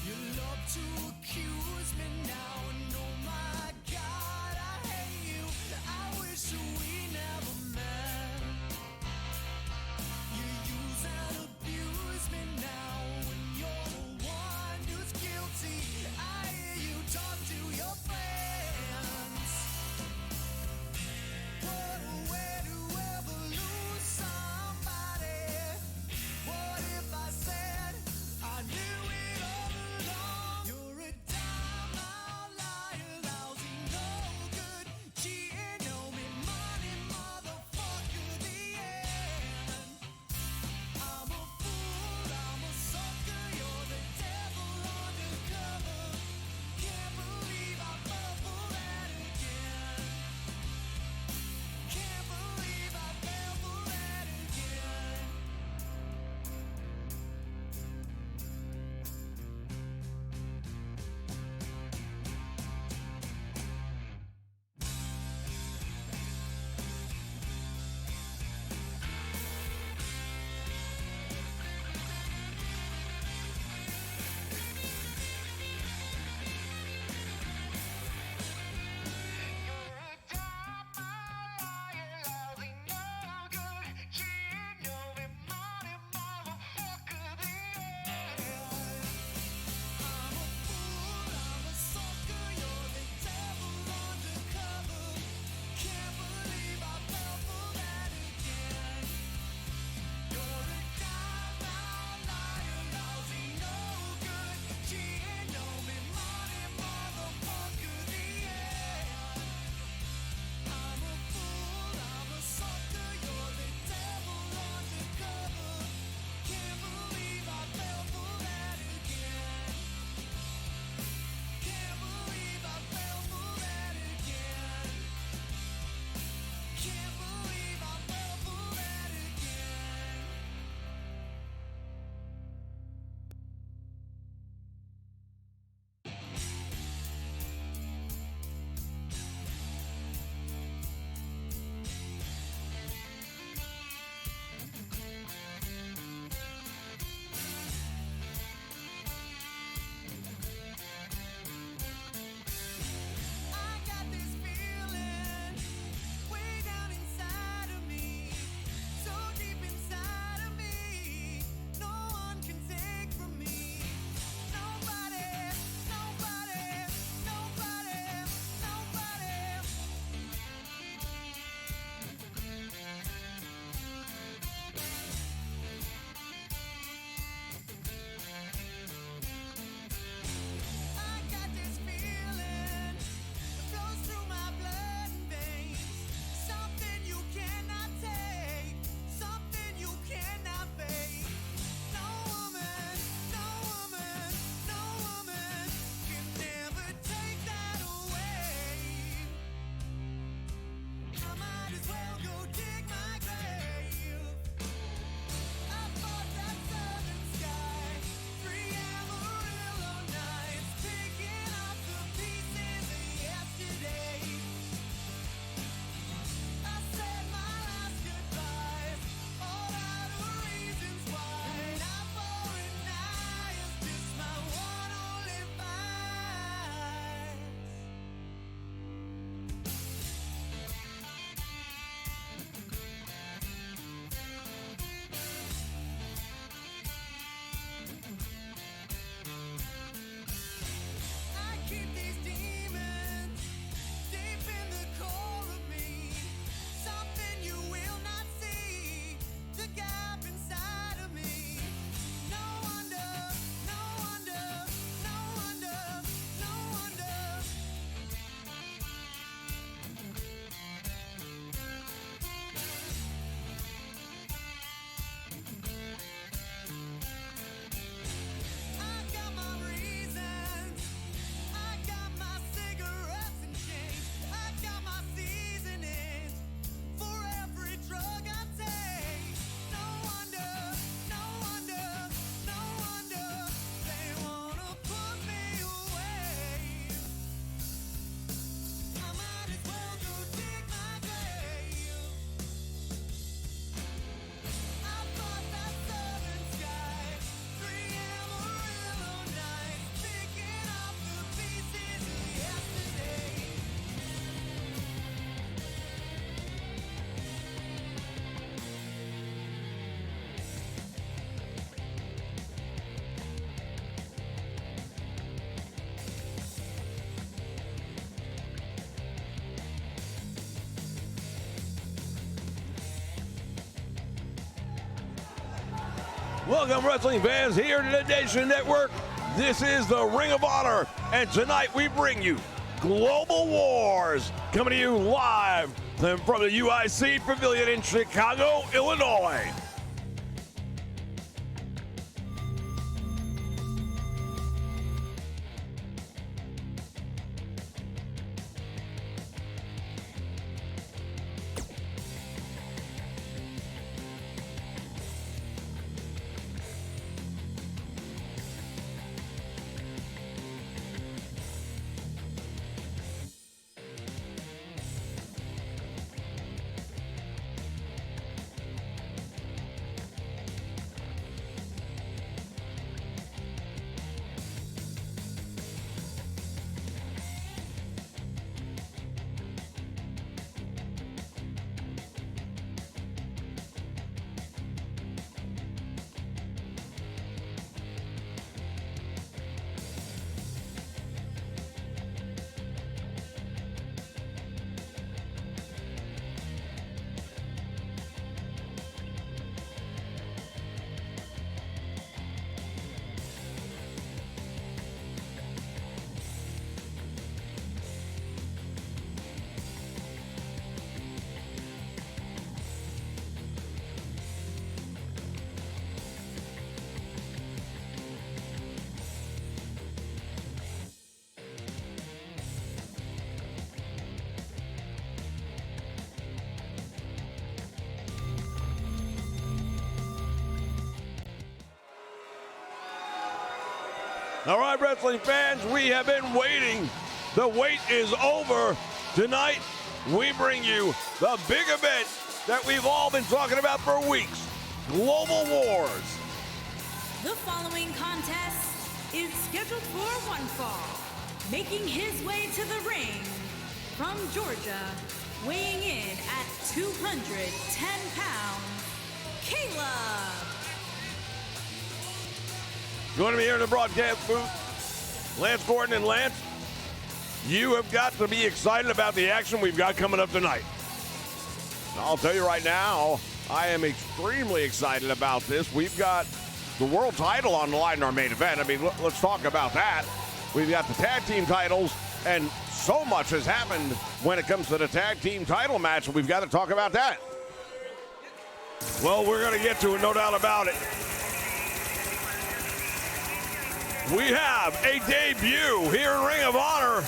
You love to accuse me now, and oh my God, I hate you. I wish we never met. You use and abuse me now, when you're the one who's guilty. I hear you talk to your friends. What a way to ever lose somebody. What if I said I knew it all along? You're a dime out liar, lousy, no good, cheating on me, money Welcome, wrestling fans, here to the Nation Network. This is the Ring of Honor, and tonight we bring you Global Wars, coming to you live from the UIC Pavilion in Chicago, Illinois. All right, wrestling fans, we have been waiting. The wait is over. Tonight, we bring you the big event that we've all been talking about for weeks, Global Wars. The following contest is scheduled for one fall. Making his way to the ring from Georgia, weighing in at 210 pounds, Caleb. Joining me here in the broadcast booth, Lance Gordon. And Lance, you have got to be excited about the action we've got coming up tonight. I'll tell you right now, I am extremely excited about this. We've got the world title on the line in our main event. I mean, let's talk about that. We've got the tag team titles, and so much has happened when it comes to the tag team title match. We've got to talk about that. Well, we're going to get to it, no doubt about it. We have a debut here in Ring of Honor.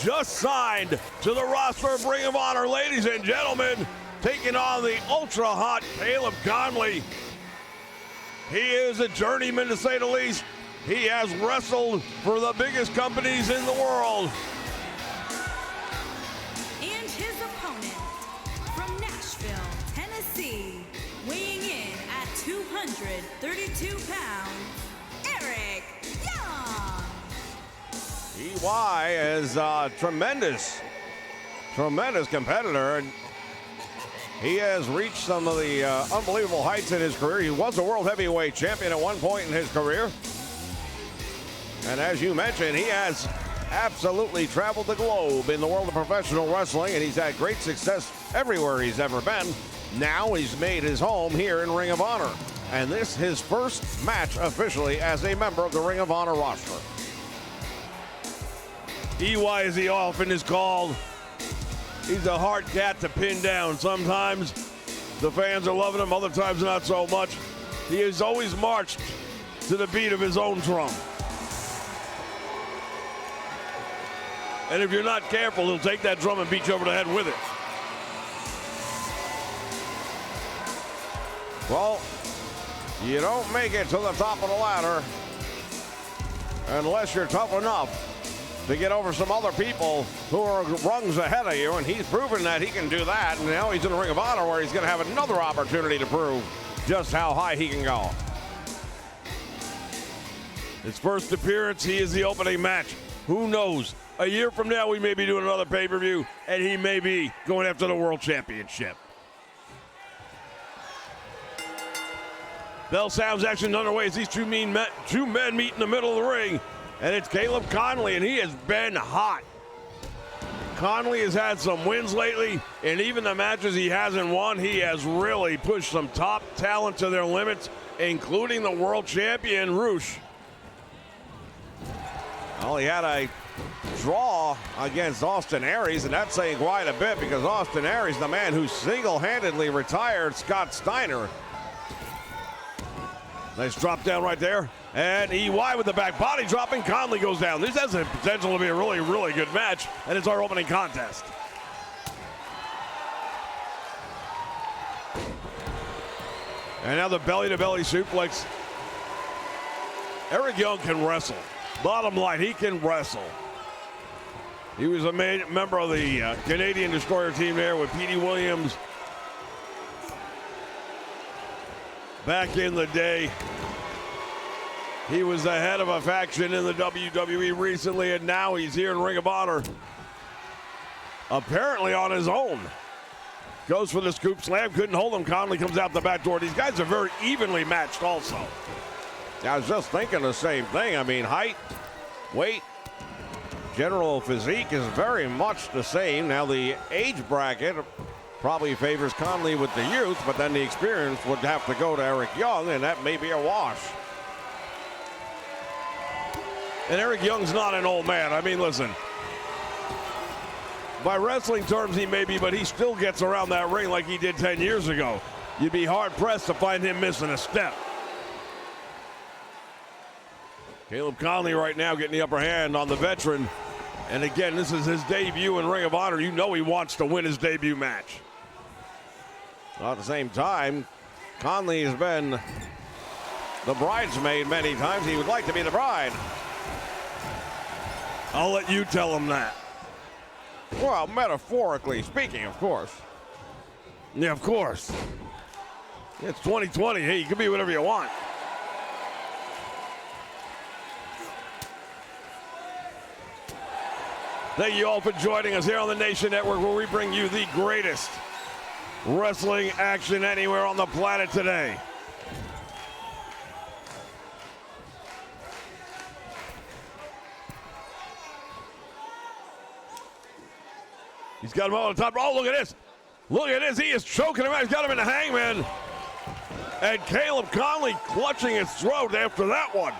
Just signed to the roster of Ring of Honor, ladies and gentlemen, taking on the ultra-hot Caleb Konley. He is a journeyman, to say the least. He has wrestled for the biggest companies in the world. And his opponent from Nashville, Tennessee, weighing in at 232 pounds, Eric Young. EY is a tremendous competitor, and he has reached some of the unbelievable heights in his career. He was a world heavyweight champion at one point in his career. And as you mentioned, he has absolutely traveled the globe in the world of professional wrestling, and he's had great success everywhere he's ever been. Now he's made his home here in Ring of Honor. And this his first match officially as a member of the Ring of Honor roster. EY, as he often is called, he's a hard cat to pin down. Sometimes the fans are loving him, other times not so much. He has always marched to the beat of his own drum. And if you're not careful, he'll take that drum and beat you over the head with it. Well, you don't make it to the top of the ladder unless you're tough enough to get over some other people who are rungs ahead of you, and he's proven that he can do that, and now he's in the Ring of Honor where he's going to have another opportunity to prove just how high he can go. His first appearance, he is the opening match. Who knows? A year from now, we may be doing another pay-per-view, and he may be going after the World Championship. Bell sounds action underway as these two men meet in the middle of the ring. And it's Caleb Konley, and he has been hot. Konley has had some wins lately, and even the matches he hasn't won, he has really pushed some top talent to their limits, including the world champion, ROH. Well, he had a draw against Austin Aries, and that's saying quite a bit because Austin Aries, the man who single-handedly retired Scott Steiner. Nice drop down right there. And EY with the back body dropping. Konley goes down. This has the potential to be a really, really good match, and it's our opening contest. And now the belly-to-belly suplex. Eric Young can wrestle. Bottom line, he can wrestle. He was a member of the Canadian Destroyer team there with Petey Williams back in the day. He was the head of a faction in the WWE recently, and now he's here in Ring of Honor. Apparently on his own. Goes for the scoop slam, couldn't hold him. Konley comes out the back door. These guys are very evenly matched also. I was just thinking the same thing. I mean, height, weight, general physique is very much the same. Now the age bracket probably favors Konley with the youth, but then the experience would have to go to Eric Young, and that may be a wash. And Eric Young's not an old man. I mean, listen, by wrestling terms he may be, but he still gets around that ring like he did 10 years ago. You'd be hard-pressed to find him missing a step. Caleb Konley right now getting the upper hand on the veteran. And again, this is his debut in Ring of Honor. You know he wants to win his debut match. Well, at the same time, Konley has been the bridesmaid many times. He would like to be the bride. I'll let you tell him that. Well, metaphorically speaking, of course. Yeah, of course. It's 2020. Hey, you can be whatever you want. Thank you all for joining us here on the Nation Network, where we bring you the greatest wrestling action anywhere on the planet today. He's got him on the top. Oh, look at this. Look at this. He is choking him out. He's got him in the hangman. And Caleb Konley clutching his throat after that one.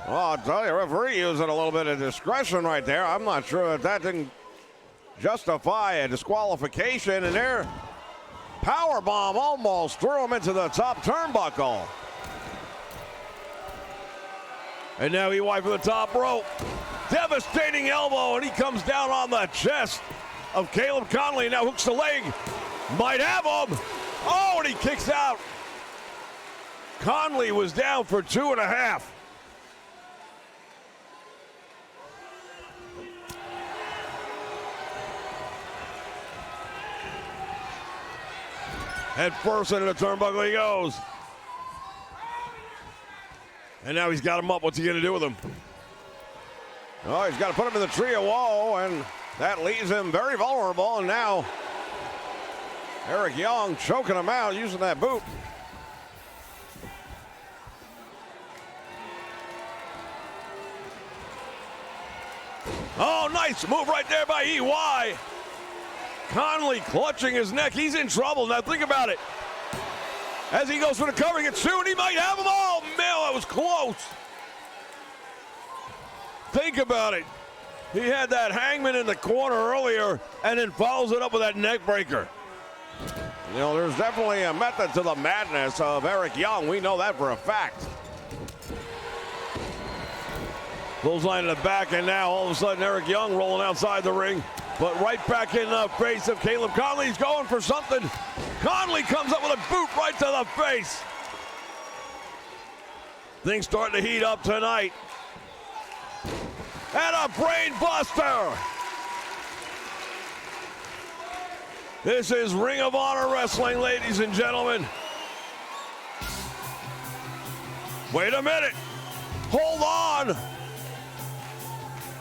Well, I'll tell you, referee using a little bit of discretion right there. I'm not sure that that didn't justify a disqualification. And there, powerbomb almost threw him into the top turnbuckle. And now he wiped for the top rope. Devastating elbow, and he comes down on the chest of Caleb Konley. Now hooks the leg. Might have him. Oh, and he kicks out. Konley was down for 2.5. Head first into the turnbuckle he goes. And now he's got him up. What's he going to do with him? Oh, he's got to put him in the tree of woe, and that leaves him very vulnerable. And now Eric Young choking him out using that boot. Oh, nice move right there by EY. Konley clutching his neck. He's in trouble. Now think about it. As he goes for the cover, he gets two, and he might have them all. Man, that was close. Think about it. He had that hangman in the corner earlier and then follows it up with that neck breaker. You know, there's definitely a method to the madness of Eric Young. We know that for a fact. Clothesline in the back, and now all of a sudden Eric Young rolling outside the ring. But right back in the face of Caleb Konley. He's going for something. Konley comes up with a boot right to the face. Things starting to heat up tonight. And a brain buster. This is Ring of Honor Wrestling, ladies and gentlemen. Wait a minute. Hold on.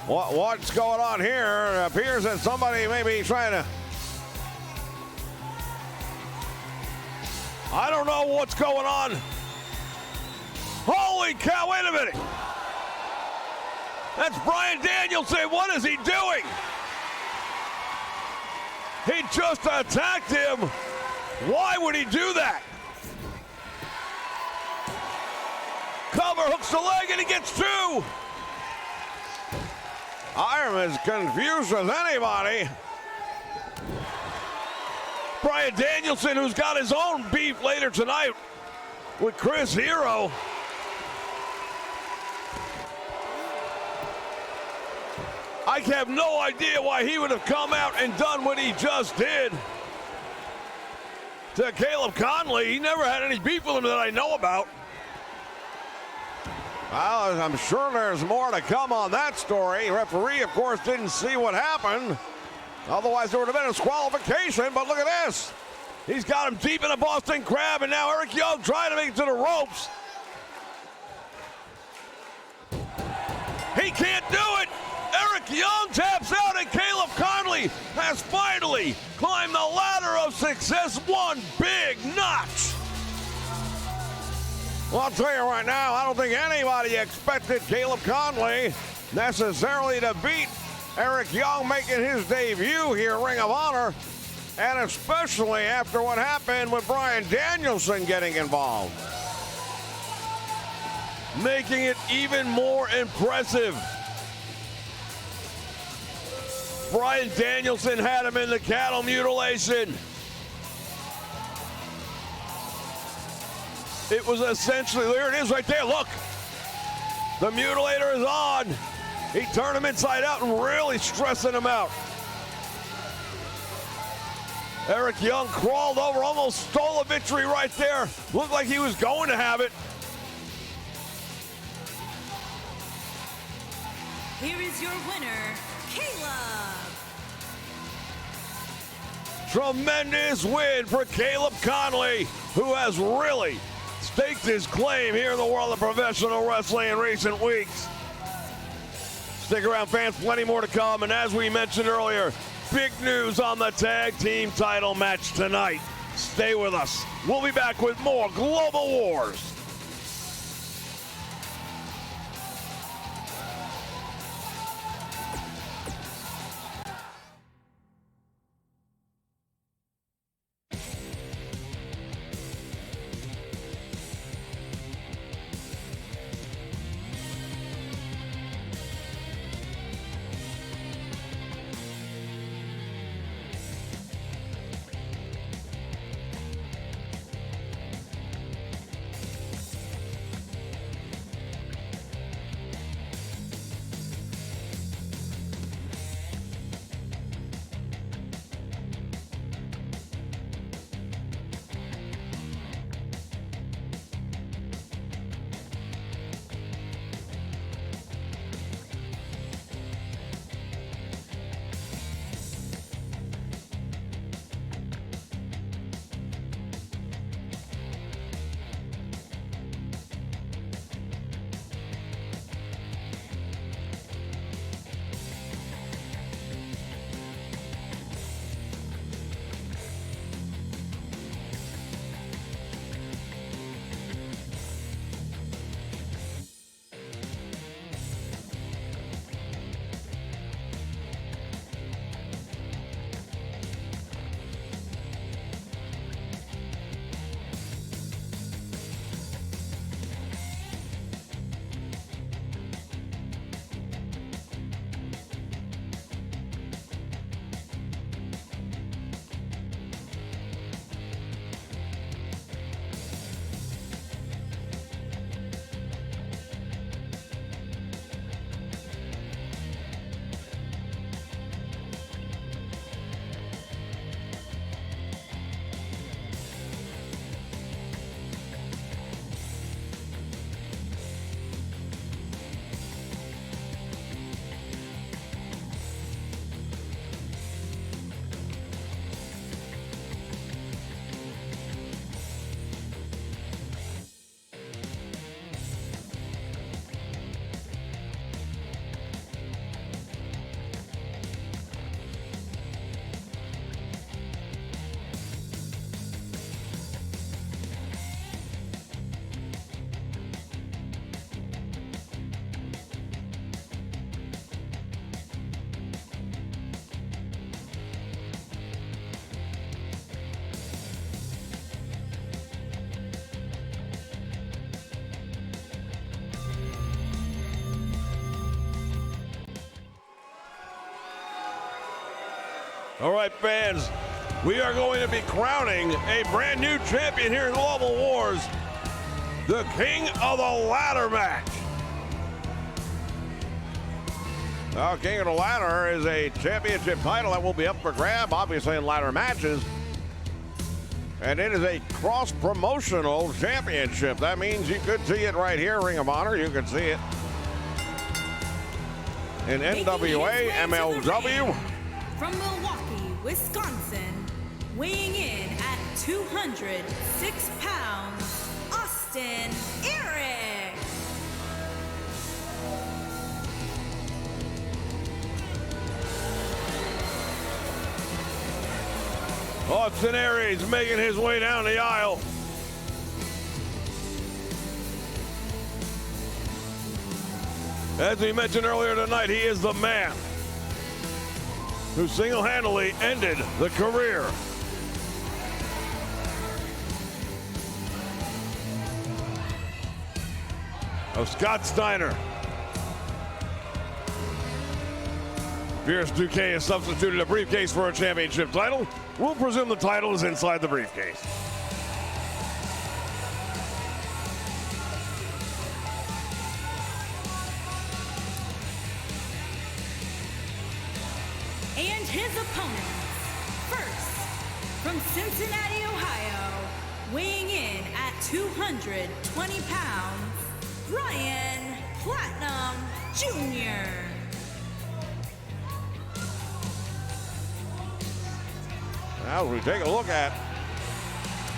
What's going on here? It appears that somebody may be trying to... I don't know what's going on. Holy cow, wait a minute. That's Bryan Danielson. What is he doing? He just attacked him. Why would he do that? Cover, hooks the leg, and he gets two. I'm as confused as anybody. Bryan Danielson, who's got his own beef later tonight with Chris Hero. I have no idea why he would have come out and done what he just did to Caleb Konley. He never had any beef with him that I know about. Well, I'm sure there's more to come on that story. Referee, of course, didn't see what happened. Otherwise, there would have been a disqualification, but look at this. He's got him deep in a Boston Crab, and now Eric Young trying to make it to the ropes. He can't do it. Eric Young taps out, and Caleb Konley has finally climbed the ladder of success one big notch. Well, I'll tell you right now, I don't think anybody expected Caleb Konley necessarily to beat Eric Young making his debut here, Ring of Honor, and especially after what happened with Bryan Danielson getting involved. Making it even more impressive. Bryan Danielson had him in the cattle mutilation. It was essentially, there it is right there, look. The mutilator is on. He turned him inside out and really stressing him out. Eric Young crawled over, almost stole a victory right there. Looked like he was going to have it. Here is your winner, Caleb. Tremendous win for Caleb Konley, who has really staked his claim here in the world of professional wrestling in recent weeks. Stick around, fans, plenty more to come. And as we mentioned earlier, big news on the tag team title match tonight. Stay with us. We'll be back with more Global Wars. All right, fans, we are going to be crowning a brand new champion here in Global Wars, the King of the Ladder match. Now, King of the Ladder is a championship title that will be up for grab, obviously in ladder matches. And it is a cross-promotional championship. That means you could see it right here, Ring of Honor. You could see it in NWA, MLW. From Milwaukee, Wisconsin, weighing in at 206 pounds, Austin Eric. Austin Aries making his way down the aisle. As we mentioned earlier tonight, he is the man who single-handedly ended the career of Scott Steiner. Fierce Duquet has substituted a briefcase for a championship title. We'll presume the title is inside the briefcase. And his opponent, first, from Cincinnati, Ohio, weighing in at 220 pounds, Bryan Platinum Jr. Now we take a look at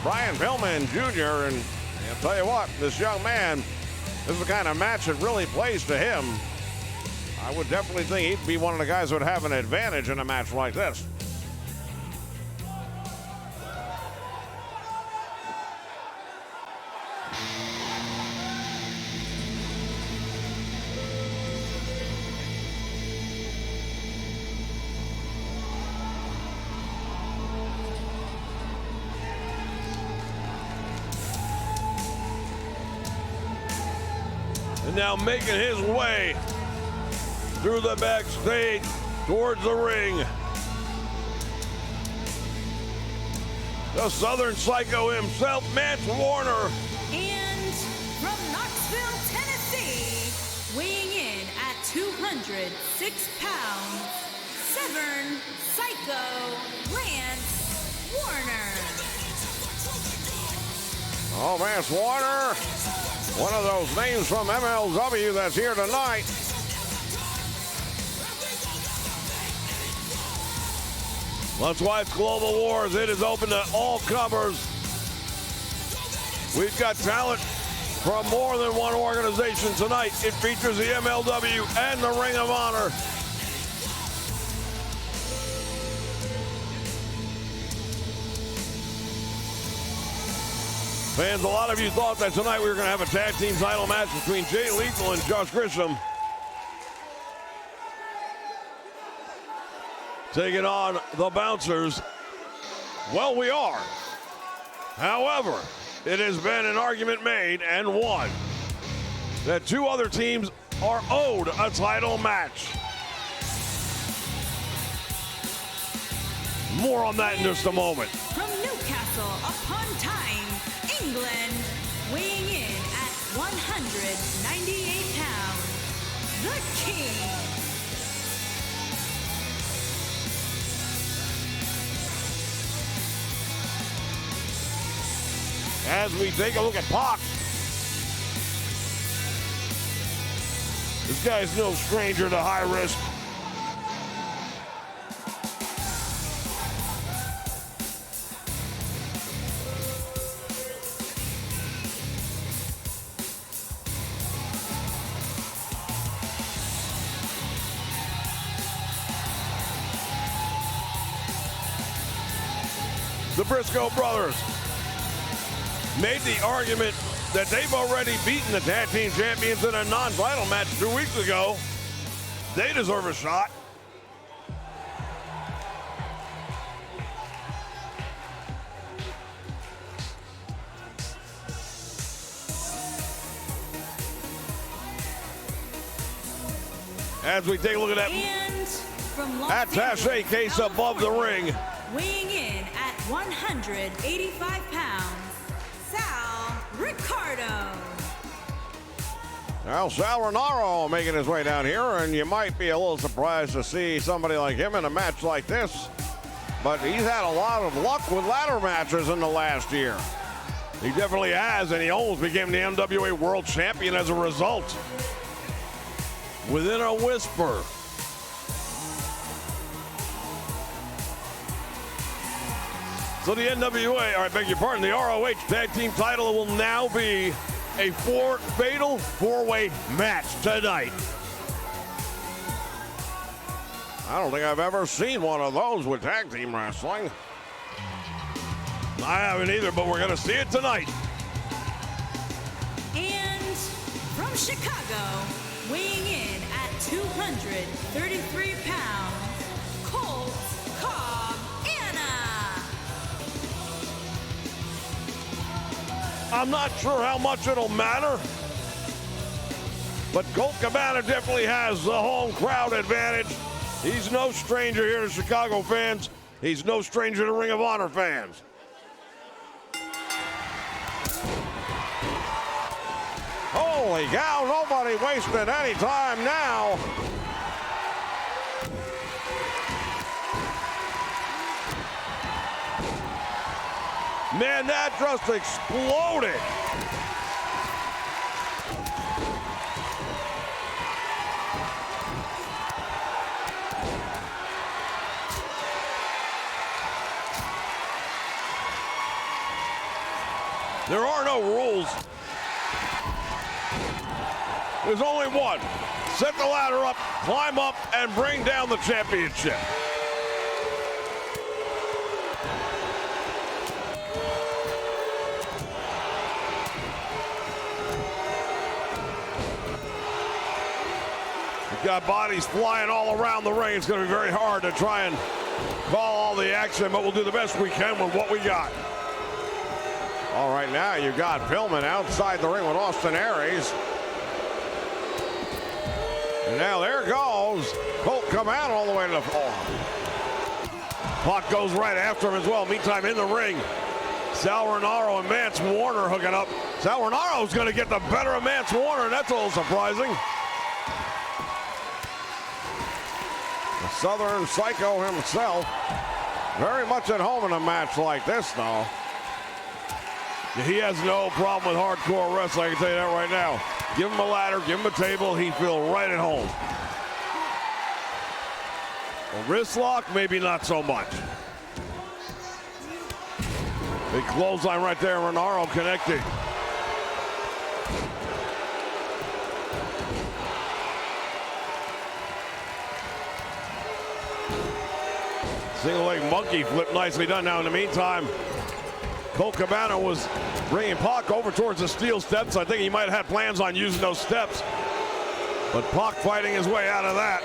Bryan Pillman Jr. and I'll tell you what, this young man, this is the kind of match that really plays to him. I would definitely think he'd be one of the guys who would have an advantage in a match like this. And now making his way through the backstage towards the ring, the Southern Psycho himself, Mance Warner. And from Knoxville, Tennessee, weighing in at 206 pounds, Severn Psycho Lance Warner. Oh, Mance Warner, one of those names from MLW that's here tonight. That's why it's Global Wars. It is open to all comers. We've got talent from more than one organization tonight. It features the MLW and the Ring of Honor. Fans, a lot of you thought that tonight we were going to have a tag team title match between Jay Lethal and Josh Grisham, taking on the Bouncers. Well, we are. However, it has been an argument made and won that two other teams are owed a title match. More on that in just a moment. From Newcastle upon Tyne, England, weighing in at 198 pounds, the King. As we take a look at Pac, this guy's no stranger to high risk. The Briscoe brothers made the argument that they've already beaten the tag team champions in a non-title match 2 weeks ago. They deserve a shot. As we take a look at that. And from Los attaché Angeles, case above the ring. weighing in at 185 pounds, Sal Ricardo. Now, Sal Renaro making his way down here, and you might be a little surprised to see somebody like him in a match like this. But he's had a lot of luck with ladder matches in the last year. He definitely has, and he almost became the NWA World Champion as a result. Within a whisper. So the NWA, or I beg your pardon, the ROH Tag Team title will now be a fatal four-way match tonight. I don't think I've ever seen one of those with tag team wrestling. I haven't either, but we're going to see it tonight. And from Chicago, weighing in at 233 pounds, Colt Cabana. I'm not sure how much it'll matter, but Colt Cabana definitely has the home crowd advantage. He's no stranger here to Chicago fans. He's no stranger to Ring of Honor fans. Holy cow, nobody wasted any time now. Man, that just exploded. There are no rules. There's only one. Set the ladder up, climb up, and bring down the championship. We've got bodies flying all around the ring. It's going to be very hard to try and call all the action, but we'll do the best we can with what we got. All right, now you've got Pillman outside the ring with Austin Aries. And now there goes Colt Cabana all the way to the floor. Pac goes right after him as well. Meantime, in the ring, Sal Renaro and Mance Warner hooking up. Sal Renaro's going to get the better of Mance Warner, and that's a little surprising. The Southern Psycho himself, very much at home in a match like this, though. He has no problem with hardcore wrestling, I can tell you that right now. Give him a ladder, give him a table, he'd feel right at home. A wrist lock, maybe not so much. Big clothesline right there, Renaro connecting. Single leg monkey flip, nicely done. Now in the meantime, Colt Cabana was bringing Pac over towards the steel steps. I think he might have had plans on using those steps. But Pac fighting his way out of that.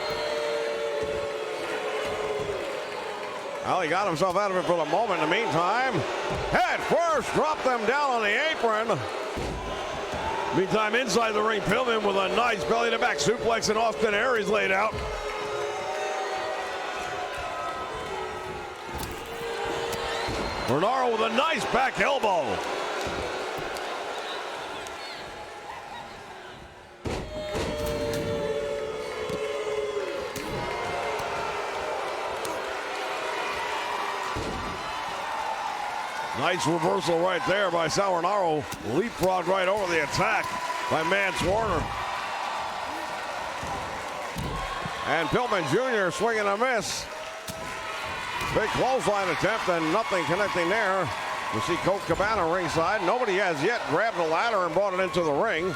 Well, he got himself out of it for the moment. In the meantime, head first, dropped them down on the apron. Meantime, inside the ring, Pillman with a nice belly-to-back suplex, and Austin Aries laid out. Renaro with a nice back elbow. Nice reversal right there by Sal Renaro. Leapfrog right over the attack by Mance Warner. And Pillman Jr. swinging a miss. Big clothesline attempt and nothing connecting there. You see Colt Cabana ringside. Nobody has yet grabbed the ladder and brought it into the ring.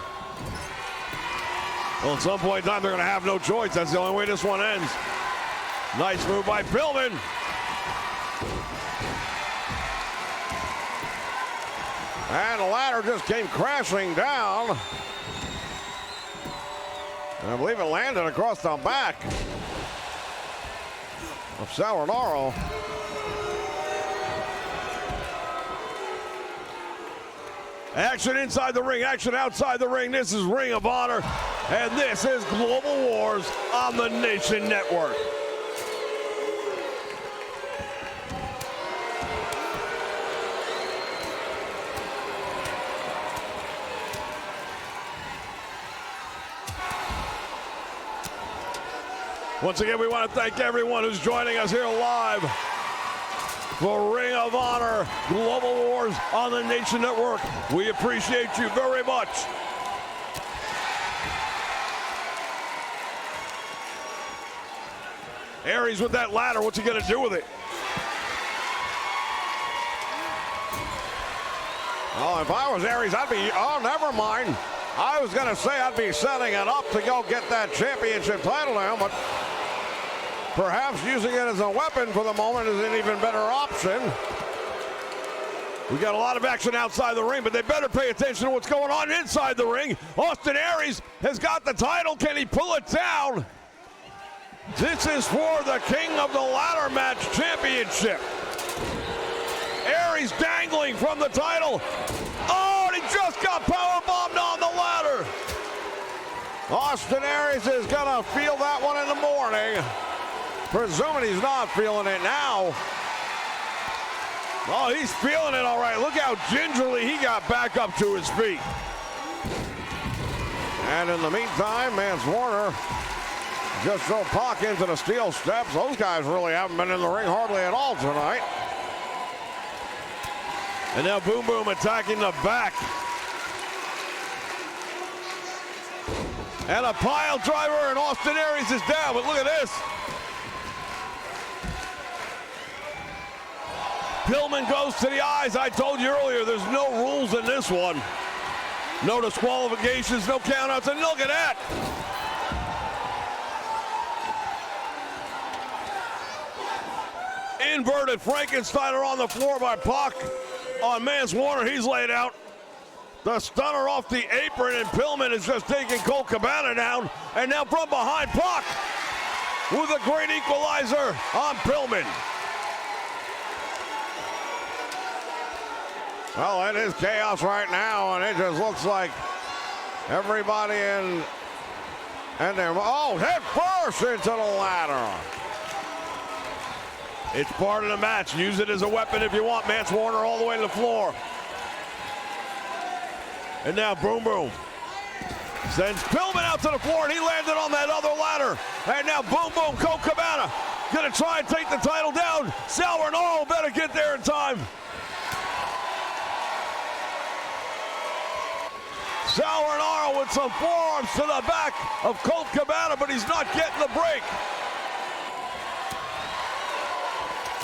Well, at some point in time, they're going to have no choice. That's the only way this one ends. Nice move by Pillman. And the ladder just came crashing down. And I believe it landed across the back of Sal Renaro. Action inside the ring, action outside the ring. This is Ring of Honor, and this is Global Wars on the Nation Network. Once again, we want to thank everyone who's joining us here live for Ring of Honor Global Wars on the Nation Network. We appreciate you very much. Aries with that ladder, what's he going to do with it? Oh, if I was Aries, I'd be, oh, never mind. I was going to say I'd be setting it up to go get that championship title now, but perhaps using it as a weapon for the moment is an even better option. We got a lot of action outside the ring, but they better pay attention to what's going on inside the ring. Austin Aries has got the title. Can he pull it down? This is for the King of the Ladder Match Championship. Aries dangling from the title. Oh, and he just got powerbombed on the ladder. Austin Aries is going to feel that one in the morning. Presuming he's not feeling it now. Oh, he's feeling it all right. Look how gingerly he got back up to his feet. And in the meantime, Mance Warner just drove Pac into the steel steps. Those guys really haven't been in the ring hardly at all tonight. And now Boom Boom attacking the back. And a pile driver, and Austin Aries is down, but look at this. Pillman goes to the eyes. I told you earlier, there's no rules in this one. No disqualifications, no countouts, and look at that. Inverted Frankensteiner on the floor by Pac. On Mance Warner, he's laid out. The stunner off the apron, and Pillman is just taking Colt Cabana down. And now from behind, Pac with a great equalizer on Pillman. Well, it is chaos right now, and it just looks like everybody in there. Oh, head first into the ladder. It's part of the match. Use it as a weapon if you want. Mance Warner all the way to the floor. And now Boom Boom sends Pillman out to the floor, and he landed on that other ladder. And now Boom Boom, Colt Cabana, gonna try and take the title down. Sal Rinauro better get there in time. Sal Rinauro with some forearms to the back of Colt Cabana, but he's not getting the break.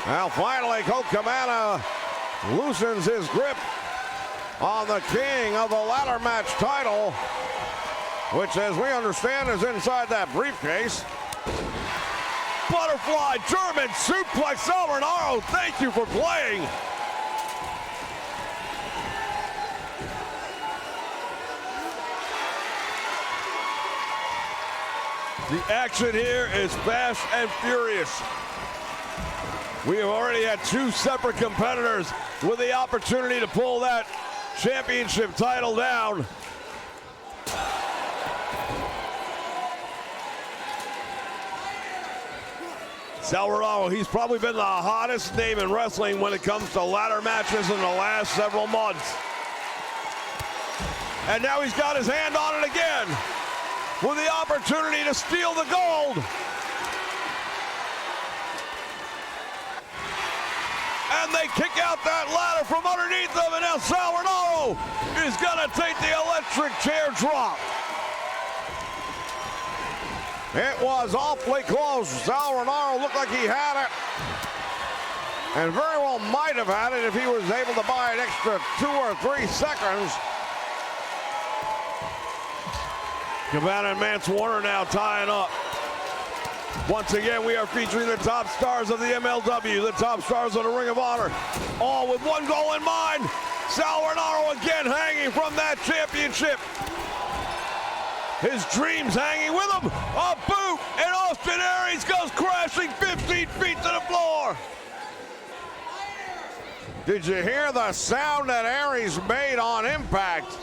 Now finally, Colt Cabana loosens his grip on the King of the Ladder Match title, which, as we understand, is inside that briefcase. Butterfly German suplex. Sal Rinauro, thank you for playing. The action here is fast and furious. We have already had two separate competitors with the opportunity to pull that championship title down. Sal Rinauro, he's probably been the hottest name in wrestling when it comes to ladder matches in the last several months. And now he's got his hand on it again with the opportunity to steal the gold. And they kick out that ladder from underneath them, and now Sal Rinauro is gonna take the electric chair drop. It was awfully close. Sal Rinauro looked like he had it, and very well might have had it if he was able to buy an extra 2 or 3 seconds. Cabana and Mance Warner now tying up. Once again, we are featuring the top stars of the MLW, the top stars of the Ring of Honor, all with one goal in mind. Sal Rinauro again hanging from that championship. His dreams hanging with him. A boot, and Austin Aries goes crashing 15 feet to the floor. Did you hear the sound that Aries made on impact?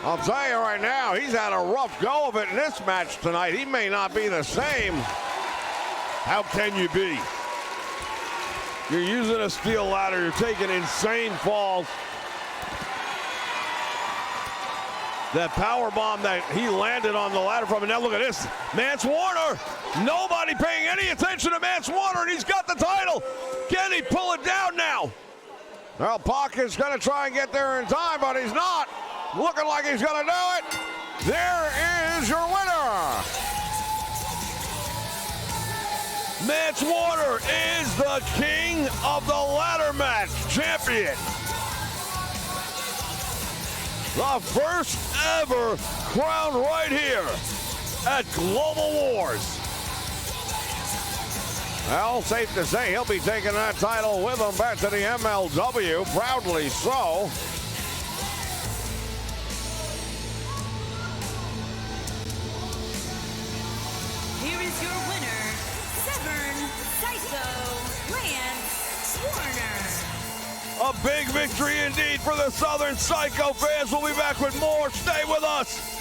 I'll tell you right now, he's had a rough go of it in this match tonight. He may not be the same. How can you be? You're using a steel ladder. You're taking insane falls. That power bomb that he landed on the ladder from. And now look at this. Mance Warner. Nobody paying any attention to Mance Warner, and he's got the title. Can he pull it down now? Well, Pac is going to try and get there in time, but he's not. Looking like he's going to do it. There is your winner. Mance Warner is the king of the ladder match champion. The first ever crown right here at Global Wars. Well, safe to say he'll be taking that title with him back to the MLW, proudly so. Here is your winner, Severn Psycho Lance Warner. A big victory indeed for the Southern Psycho fans. We'll be back with more. Stay with us.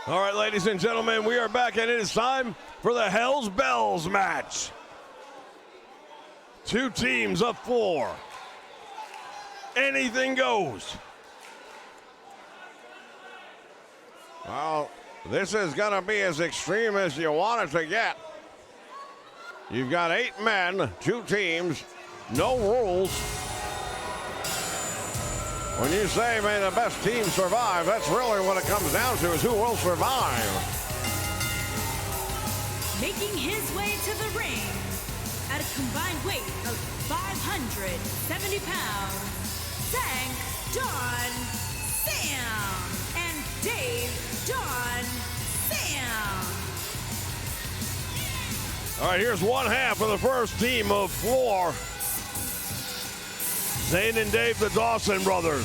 All right, ladies and gentlemen, we are back, and it is time for the Hell's Bells match. 2 teams of 4. Anything goes. Well, this is going to be as extreme as you want it to get. You've got 8 men, 2 teams, no rules. When you say, may the best team survive, that's really what it comes down to, is who will survive. Making his way to the ring at a combined weight of 570 pounds, Zhang Don Sam and Dave Don Sam. All right, here's one half of the first team of 4. Zane and Dave, the Dawson brothers.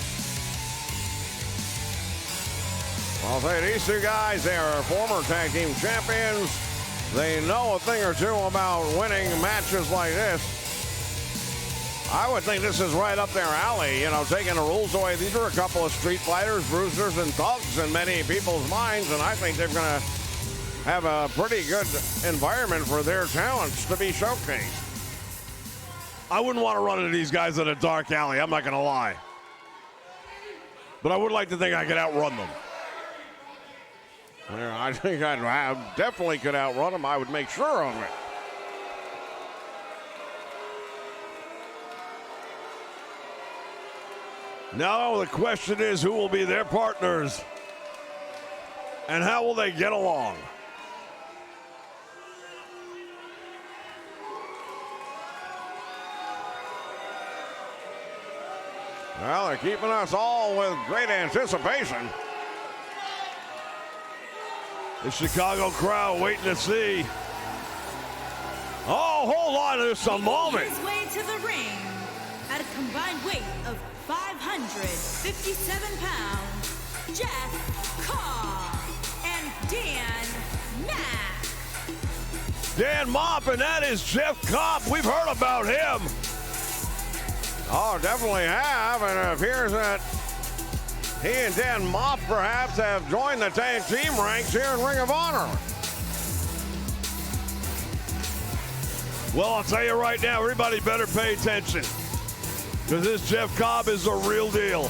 I'll say these 2 guys, they are former tag team champions. They know a thing or two about winning matches like this. I would think this is right up their alley, you know, taking the rules away. These are a couple of street fighters, bruisers, and thugs in many people's minds, and I think they're going to have a pretty good environment for their talents to be showcased. I wouldn't want to run into these guys in a dark alley, I'm not going to lie. But I would like to think I could outrun them. Yeah, I think I definitely could outrun them. I would make sure of it. Now the question is, who will be their partners and how will they get along? Well, they're keeping us all with great anticipation. The Chicago crowd waiting to see. Oh, hold on just a moment. His way to the ring at a combined weight of 557 pounds, Jeff Cobb and Dan Mack. Dan Mop, and that is Jeff Cobb. We've heard about him. Oh, definitely have, and it appears that he and Dan Mop perhaps have joined the tag team ranks here in Ring of Honor. Well, I'll tell you right now, everybody better pay attention, because this Jeff Cobb is the real deal.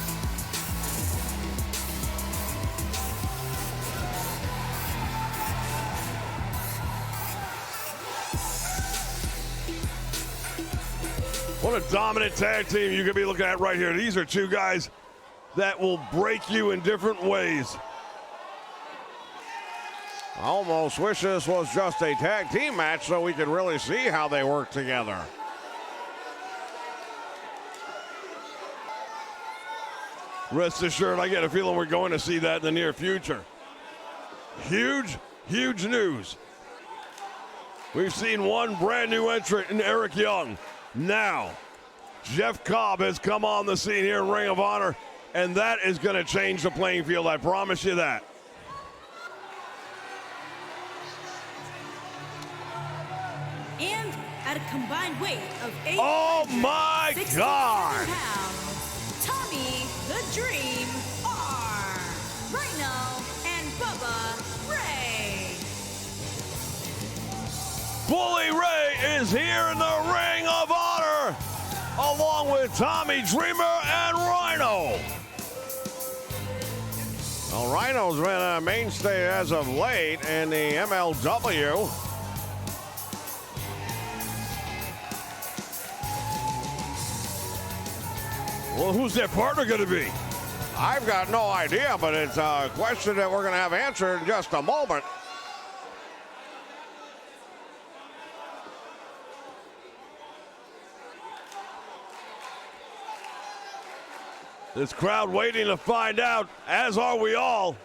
What a dominant tag team you could be looking at right here. These are two guys that will break you in different ways. I almost wish this was just a tag team match so we could really see how they work together. Rest assured, I get a feeling we're going to see that in the near future. Huge, huge news. We've seen one brand new entrant in Eric Young. Now, Jeff Cobb has come on the scene here in Ring of Honor, and that is going to change the playing field. I promise you that. And at a combined weight of 8 Oh my God! pounds, Tommy the Dream R. Rhino and Bubba Ray. Bully Ray is here in the Ring of Honor, along with Tommy Dreamer and Rhino. Well, Rhino's been a mainstay as of late in the MLW. Well, who's their partner going to be? I've got no idea, but it's a question that we're going to have answered in just a moment. This crowd waiting to find out, as are we all.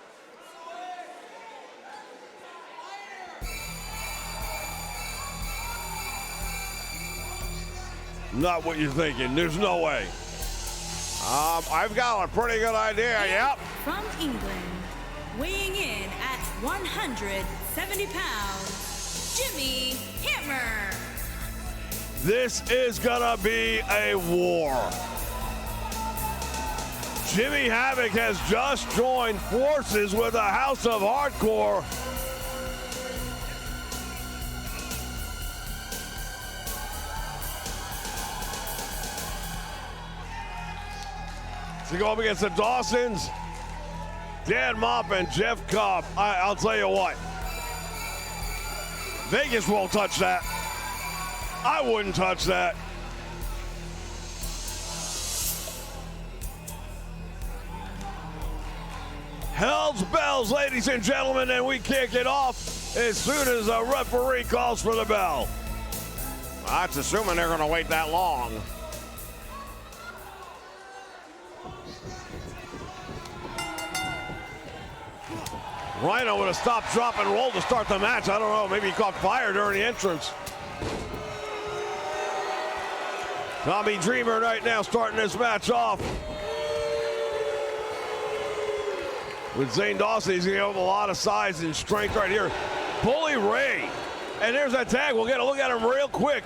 Not what you're thinking. There's no way. I've got a pretty good idea, yep. From England, weighing in at 170 pounds, Jimmy Hammer. This is gonna be a war. Jimmy Havoc has just joined forces with the House of Hardcore. To go up against the Dawsons, Dan Mop and Jeff Cobb. I'll tell you what, Vegas won't touch that. I wouldn't touch that. Hell's bells, ladies and gentlemen, and we kick it off as soon as the referee calls for the bell. That's assuming they're going to wait that long. Rhino with a stop, drop, and roll to start the match. I don't know, maybe he caught fire during the entrance. Tommy Dreamer right now starting this match off. With Zane Dawson, he's going to have a lot of size and strength right here. Bully Ray. And there's that tag. We'll get a look at him real quick.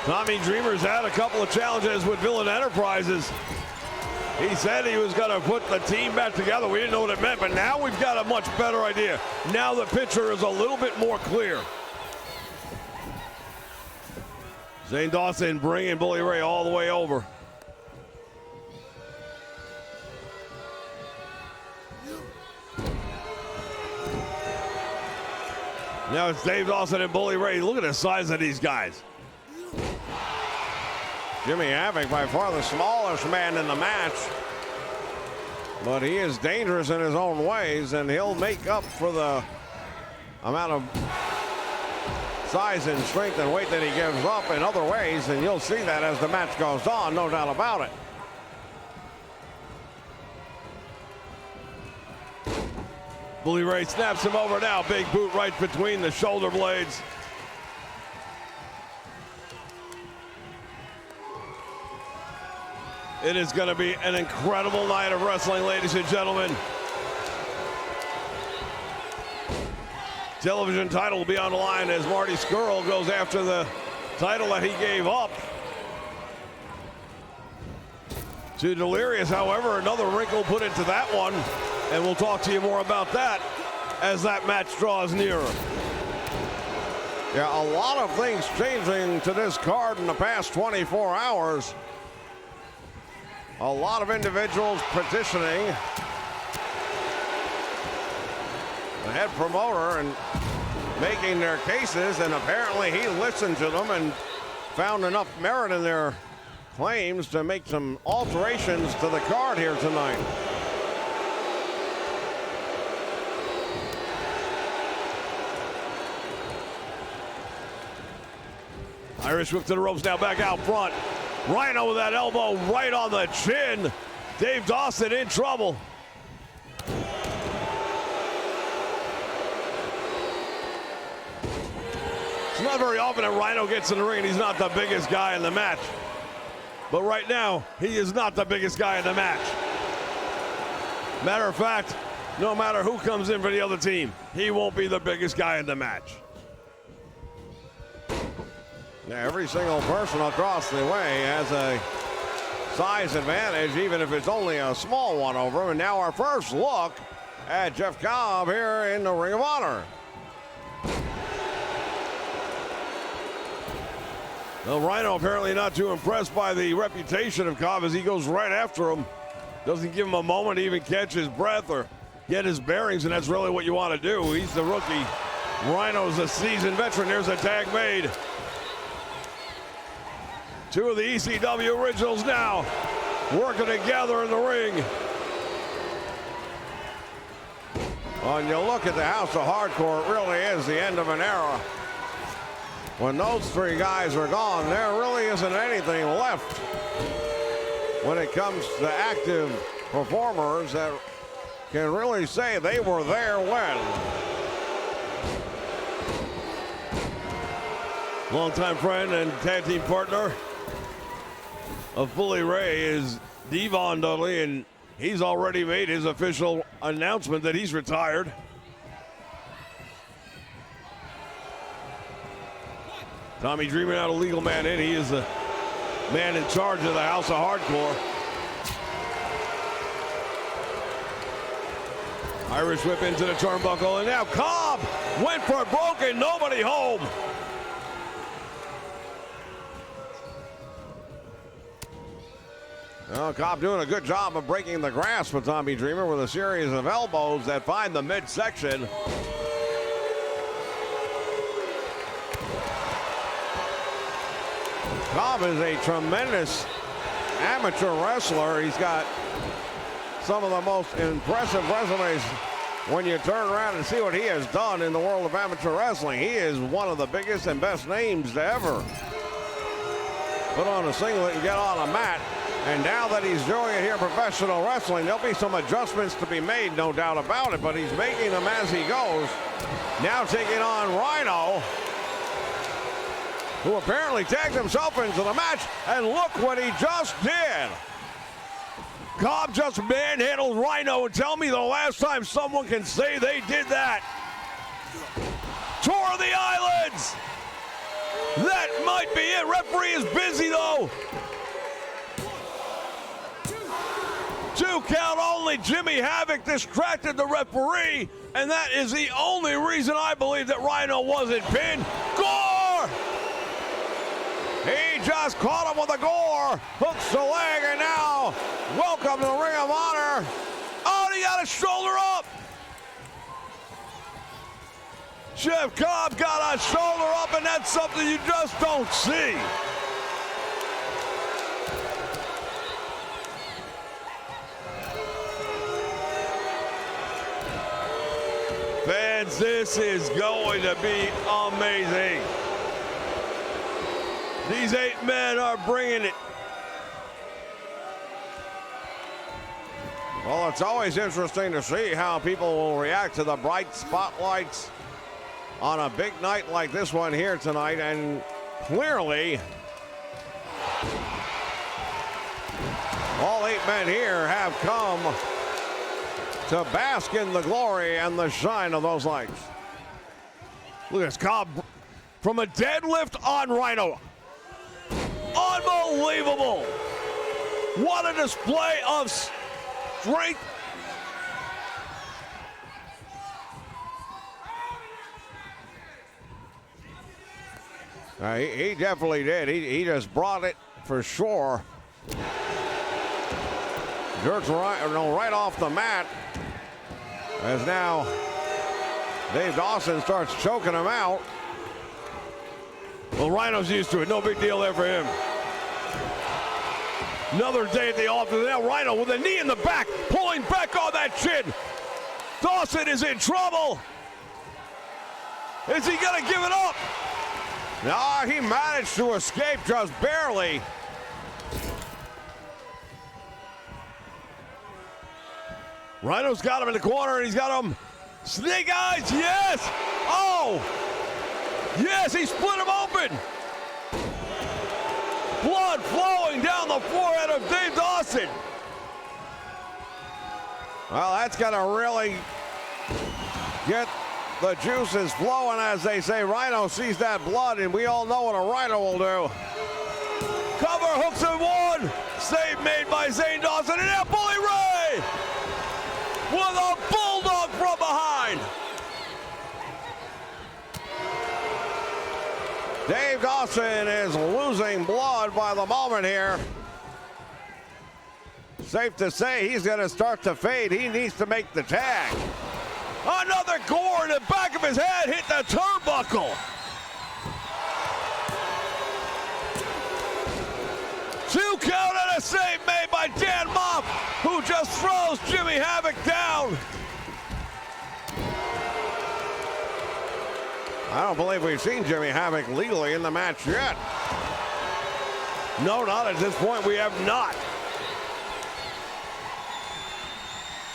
Tommy Dreamer's had a couple of challenges with Villain Enterprises. He said he was going to put the team back together. We didn't know what it meant, but now we've got a much better idea. Now the picture is a little bit more clear. Zane Dawson bringing Bully Ray all the way over. Now it's Dave Dawson and Bully Ray. Look at the size of these guys. Jimmy Havoc, by far the smallest man in the match. But he is dangerous in his own ways, and he'll make up for the amount of size and strength and weight that he gives up in other ways, and you'll see that as the match goes on, no doubt about it. Bully Ray snaps him over now. Big boot right between the shoulder blades. It is going to be an incredible night of wrestling, ladies and gentlemen. Television title will be on the line as Marty Scurll goes after the title that he gave up to Delirious. However, another wrinkle put into that one, and we'll talk to you more about that as that match draws nearer. Yeah, a lot of things changing to this card in the past 24 hours. A lot of individuals petitioning the head promoter and making their cases, and apparently he listened to them and found enough merit in their claims to make some alterations to the card here tonight. Irish whip to the ropes now, back out front. Rhino with that elbow right on the chin. Dave Dawson in trouble. It's not very often that Rhino gets in the ring and he's not the biggest guy in the match. But right now, he is not the biggest guy in the match. Matter of fact, no matter who comes in for the other team, he won't be the biggest guy in the match. Yeah, every single person across the way has a size advantage, even if it's only a small one over him. And now our first look at Jeff Cobb here in the Ring of Honor. Well, Rhino apparently not too impressed by the reputation of Cobb as he goes right after him. Doesn't give him a moment to even catch his breath or get his bearings, and that's really what you want to do. He's the rookie. Rhino's a seasoned veteran. There's a tag made. Two of the ECW originals now working together in the ring. When you look at the House of Hardcore, it really is the end of an era. When those three guys are gone, there really isn't anything left when it comes to active performers that can really say they were there when. Longtime friend and tag team partner of Bully Ray is Devon Dudley, and he's already made his official announcement that he's retired. Tommy Dreamer not a legal man in. He is the man in charge of the House of Hardcore. Irish whip into the turnbuckle, and now Cobb went for it, broken, nobody home. Well, Cobb doing a good job of breaking the grasp of Tommy Dreamer with a series of elbows that find the midsection. Cobb is a tremendous amateur wrestler. He's got some of the most impressive resumes when you turn around and see what he has done in the world of amateur wrestling. He is one of the biggest and best names to ever put on a singlet and get on a mat. And now that he's doing it here in professional wrestling, there'll be some adjustments to be made, no doubt about it, but he's making them as he goes. Now taking on Rhino, who apparently tagged himself into the match, and look what he just did. Cobb just manhandled Rhino, and tell me the last time someone can say they did that. Tour of the Islands. That might be it. Referee is busy, though. 2 count only. Jimmy Havoc distracted the referee, and that is the only reason I believe that Rhino wasn't pinned. Gore! He just caught him with a gore. Hooks the leg, and now welcome to the Ring of Honor. Oh, he got his shoulder up. Jeff Cobb got a shoulder up, and that's something you just don't see. Fans, this is going to be amazing. These 8 men are bringing it. Well, it's always interesting to see how people will react to the bright spotlights on a big night like this one here tonight, and clearly all 8 men here have come to bask in the glory and the shine of those lights. Look at this, Cobb from a deadlift on Rhino. Unbelievable. What a display of strength. He definitely did. He just brought it for sure. Jerks right off the mat. As now Dave Dawson starts choking him out. Well, Rhino's used to it. No big deal there for him. Another day at the office. Now Rhino with a knee in the back, pulling back on that chin. Dawson is in trouble. Is he going to give it up? No, he managed to escape just barely. Rhino's got him in the corner, and he's got him. Snake eyes, yes! Oh! Yes, he split him open! Blood flowing down the forehead of Dave Dawson. Well, that's gonna really get the juices flowing, as they say. Rhino sees that blood, and we all know what a Rhino will do. Cover, hooks and one. Save made by Zane Dawson, and now Bully Ray with a bulldog from behind. Dave Dawson is losing blood by the moment here. Safe to say he's going to start to fade. He needs to make the tag. Another gore in the back of his head hit the turnbuckle. Two count and a save made by Dan Moff, who just throws Jimmy Havoc down. I don't believe we've seen Jimmy Havoc legally in the match yet. No, not at this point. We have not.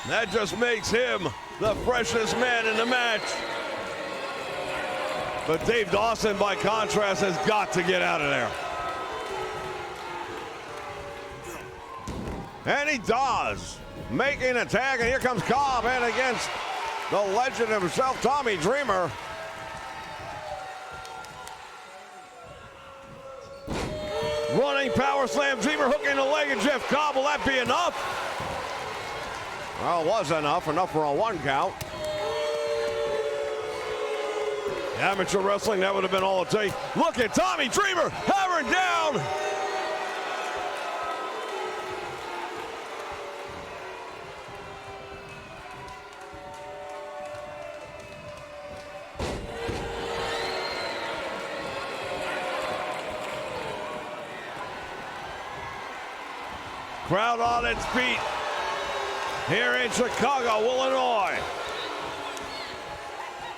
That just makes him the freshest man in the match. But Dave Dawson, by contrast, has got to get out of there. And he does. Making a tag, and here comes Cobb in against the legend himself, Tommy Dreamer. Running power slam, Dreamer hooking the leg of Jeff Cobb. Will that be enough? Well, it was enough for a 1 count. Amateur wrestling, that would have been all it takes. Look at Tommy Dreamer hammering down. Crowd on its feet here in Chicago, Illinois.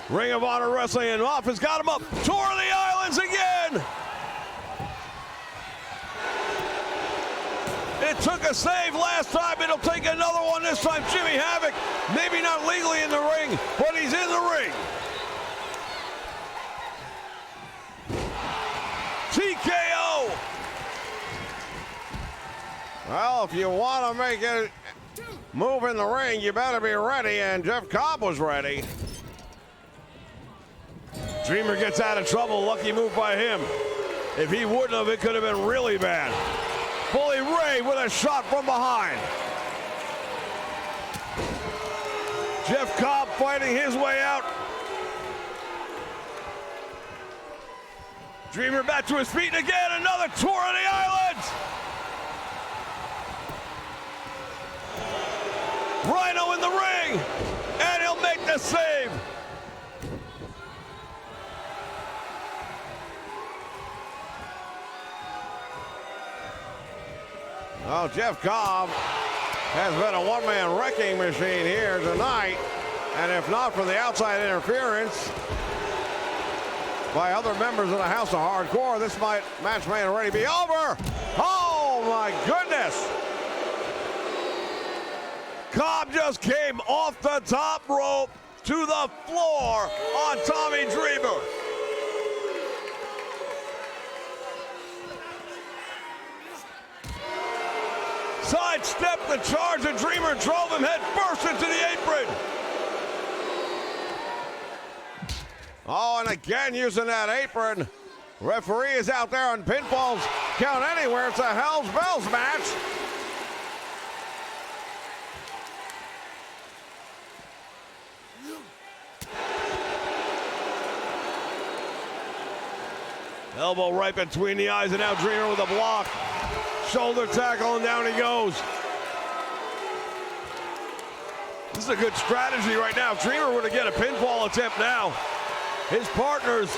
Ring of Honor Wrestling, and Moff has got him up. Tour of the Islands again. It took a save last time. It'll take another one this time. Jimmy Havoc, maybe not legally in the ring, but he's in the ring. TKO. Well, if you want to make it move in the ring, you better be ready, and Jeff Cobb was ready. Dreamer gets out of trouble. Lucky move by him. If he wouldn't have, it could have been really bad. Bully Ray with a shot from behind. Jeff Cobb fighting his way out. Dreamer back to his feet again. Another tour of the islands. Rhino in the ring. And he'll make the save. Well, Jeff Cobb has been a one-man wrecking machine here tonight. And if not for the outside interference by other members of the House of Hardcore, this match may already be over. Oh, my goodness. Cobb just came off the top rope to the floor on Tommy Dreamer. Sidestepped the charge, and Dreamer drove him head first into the apron. Oh, and again using that apron. Referee is out there on pinfalls. Count anywhere. It's a Hell's Bells match. Elbow right between the eyes, and now Dreamer with a block. Shoulder tackle, and down he goes. This is a good strategy right now. If Dreamer were to get a pinfall attempt now, his partners,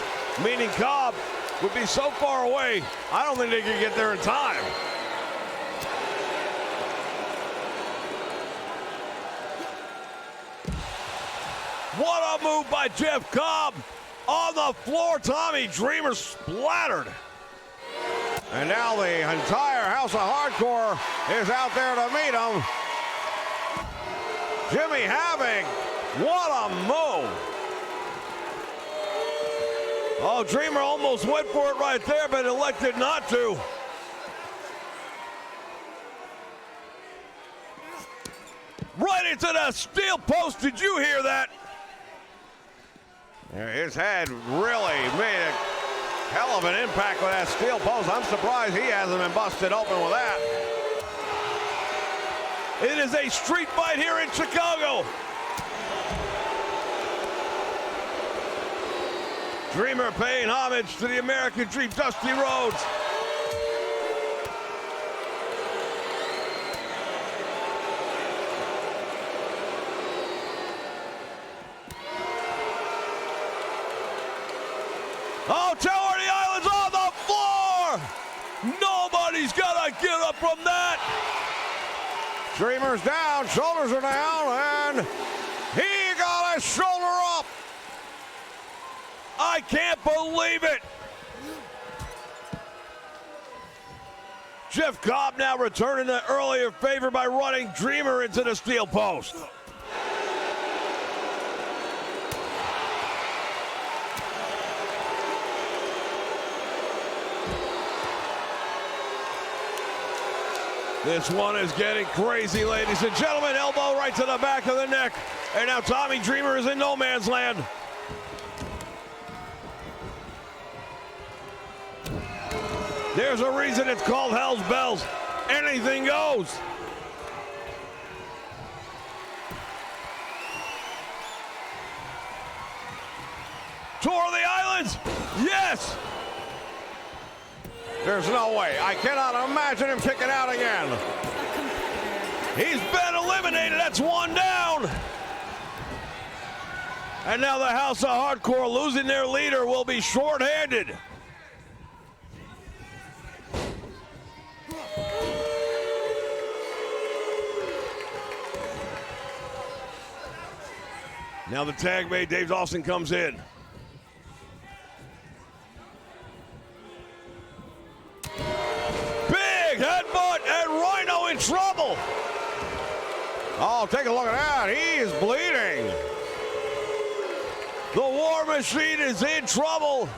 meaning Cobb, would be so far away, I don't think they could get there in time. What a move by Jeff Cobb. On the floor, Tommy Dreamer splattered. And now the entire House of Hardcore is out there to meet him. Jimmy Havoc, what a move. Oh, Dreamer almost went for it right there, but elected not to. Right into the steel post. Did you hear that? His head really made a hell of an impact with that steel post. I'm surprised he hasn't been busted open with that. It is a street fight here in Chicago. Dreamer paying homage to the American Dream, Dusty Rhodes. Oh, Tower of the Islands on the floor! Nobody's gonna get up from that! Dreamer's down, shoulders are down, and he got his shoulder up! I can't believe it! Jeff Cobb now returning to earlier favor by running Dreamer into the steel post. This one is getting crazy, ladies and gentlemen. Elbow right to the back of the neck. And now Tommy Dreamer is in no man's land. There's a reason it's called Hell's Bells. Anything goes. Tour of the Islands? Yes! There's no way. I cannot imagine him kicking out again. He's been eliminated. That's one down. And now the House of Hardcore, losing their leader, will be shorthanded. Now the tag mate, Dave Dawson, comes in. Headbutt, and Rhino in trouble. Oh, take a look at that. He is bleeding. The War Machine is in trouble.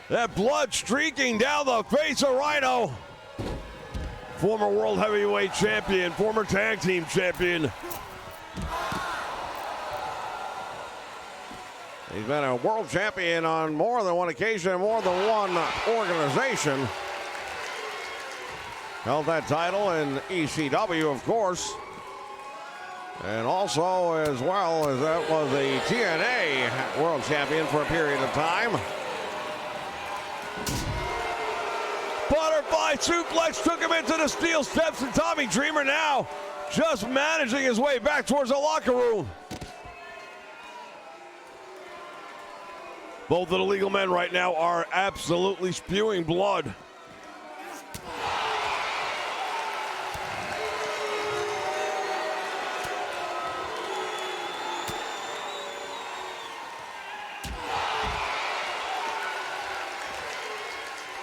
That blood streaking down the face of Rhino. Former World Heavyweight Champion, former Tag Team Champion. He's been a world champion on more than one occasion, more than one organization. Held that title in ECW, of course. And also, as well as that was a TNA world champion for a period of time. Butterfly suplex took him into the steel steps, and Tommy Dreamer now just managing his way back towards the locker room. Both of the legal men right now are absolutely spewing blood.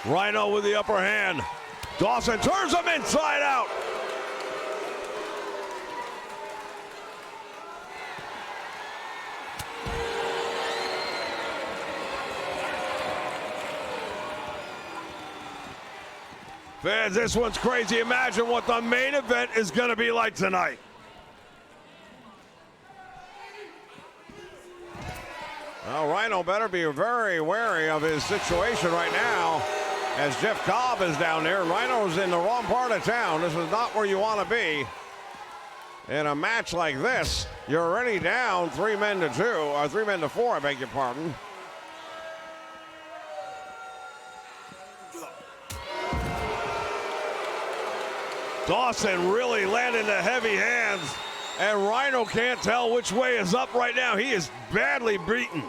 Rhino with the upper hand. Dawson turns him inside out. Fans, this one's crazy. Imagine what the main event is going to be like tonight. Well, Rhino better be very wary of his situation right now, as Jeff Cobb is down there. Rhino's in the wrong part of town. This is not where you want to be. In a match like this, you're already down 3 men to 2, or 3 men to 4, I beg your pardon. Dawson really landing the heavy hands, and Rhino can't tell which way is up right now. He is badly beaten.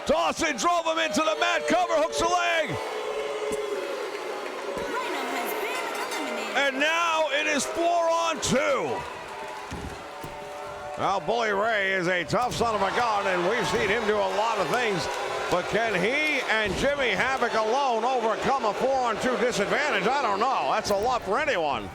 Dawson drove him into the mat, cover, hooks the leg. Rhino has been eliminated. And now it is 4-on-2. Well, Bully Ray is a tough son of a gun, and we've seen him do a lot of things. But can he and Jimmy Havoc alone overcome a 4-on-2 disadvantage? I don't know. That's a lot for anyone.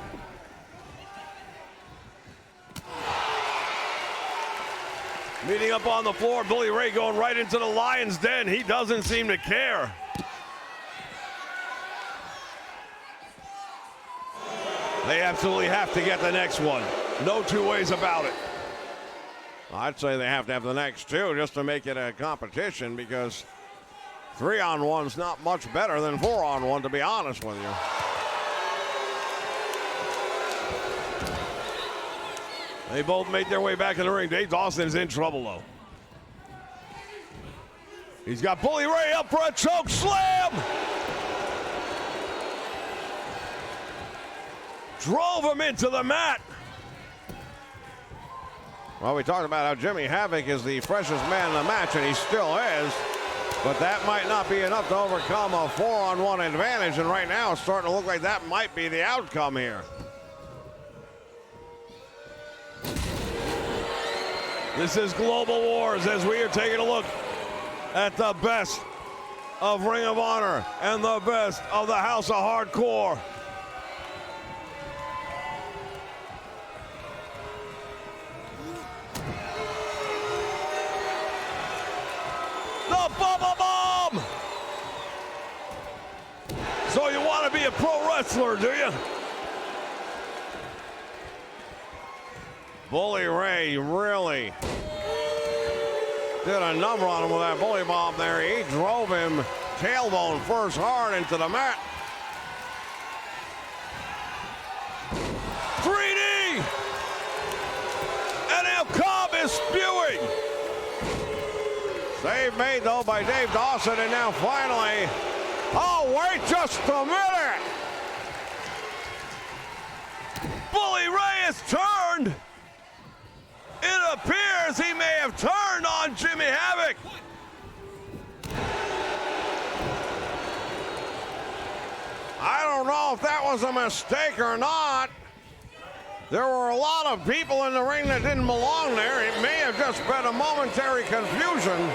Meeting up on the floor, Bully Ray going right into the lion's den. He doesn't seem to care. They absolutely have to get the next one. No two ways about it. I'd say they have to have the next two just to make it a competition, because 3-on-1's not much better than 4-on-1, to be honest with you. They both made their way back in the ring. Dave Dawson's in trouble, though. He's got Bully Ray up for a choke slam. Drove him into the mat. Well, we talked about how Jimmy Havoc is the freshest man in the match, and he still is. But that might not be enough to overcome a 4-on-1 advantage, and right now it's starting to look like that might be the outcome here. This is Global Wars, as we are taking a look at the best of Ring of Honor and the best of the House of Hardcore. The Bubba Bomb! So you want to be a pro wrestler, do you? Bully Ray really did a number on him with that Bully Bomb there. He drove him tailbone first hard into the mat. 3D! And now Cobb is spewing. Save made, though, by Dave Dawson, and now finally, oh, wait just a minute. Bully Ray has turned. It appears he may have turned on Jimmy Havoc. I don't know if that was a mistake or not. There were a lot of people in the ring that didn't belong there. It may have just been a momentary confusion.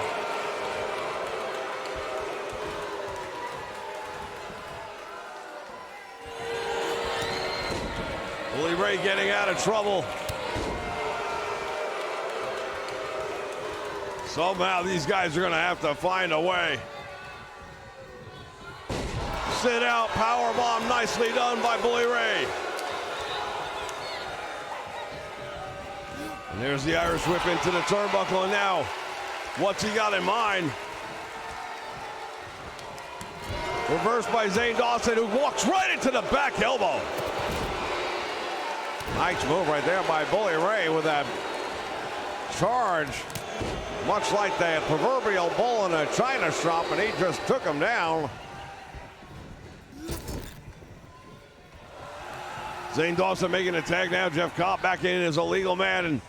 Bully Ray getting out of trouble. Somehow these guys are going to have to find a way. Sit out, powerbomb, nicely done by Bully Ray. There's the Irish whip into the turnbuckle, and now what's he got in mind? Reversed by Zane Dawson, who walks right into the back elbow. Nice move right there by Bully Ray with that charge. Much like the proverbial bull in a china shop, and he just took him down. Zane Dawson making a tag now. Jeff Cobb back in as a legal man. And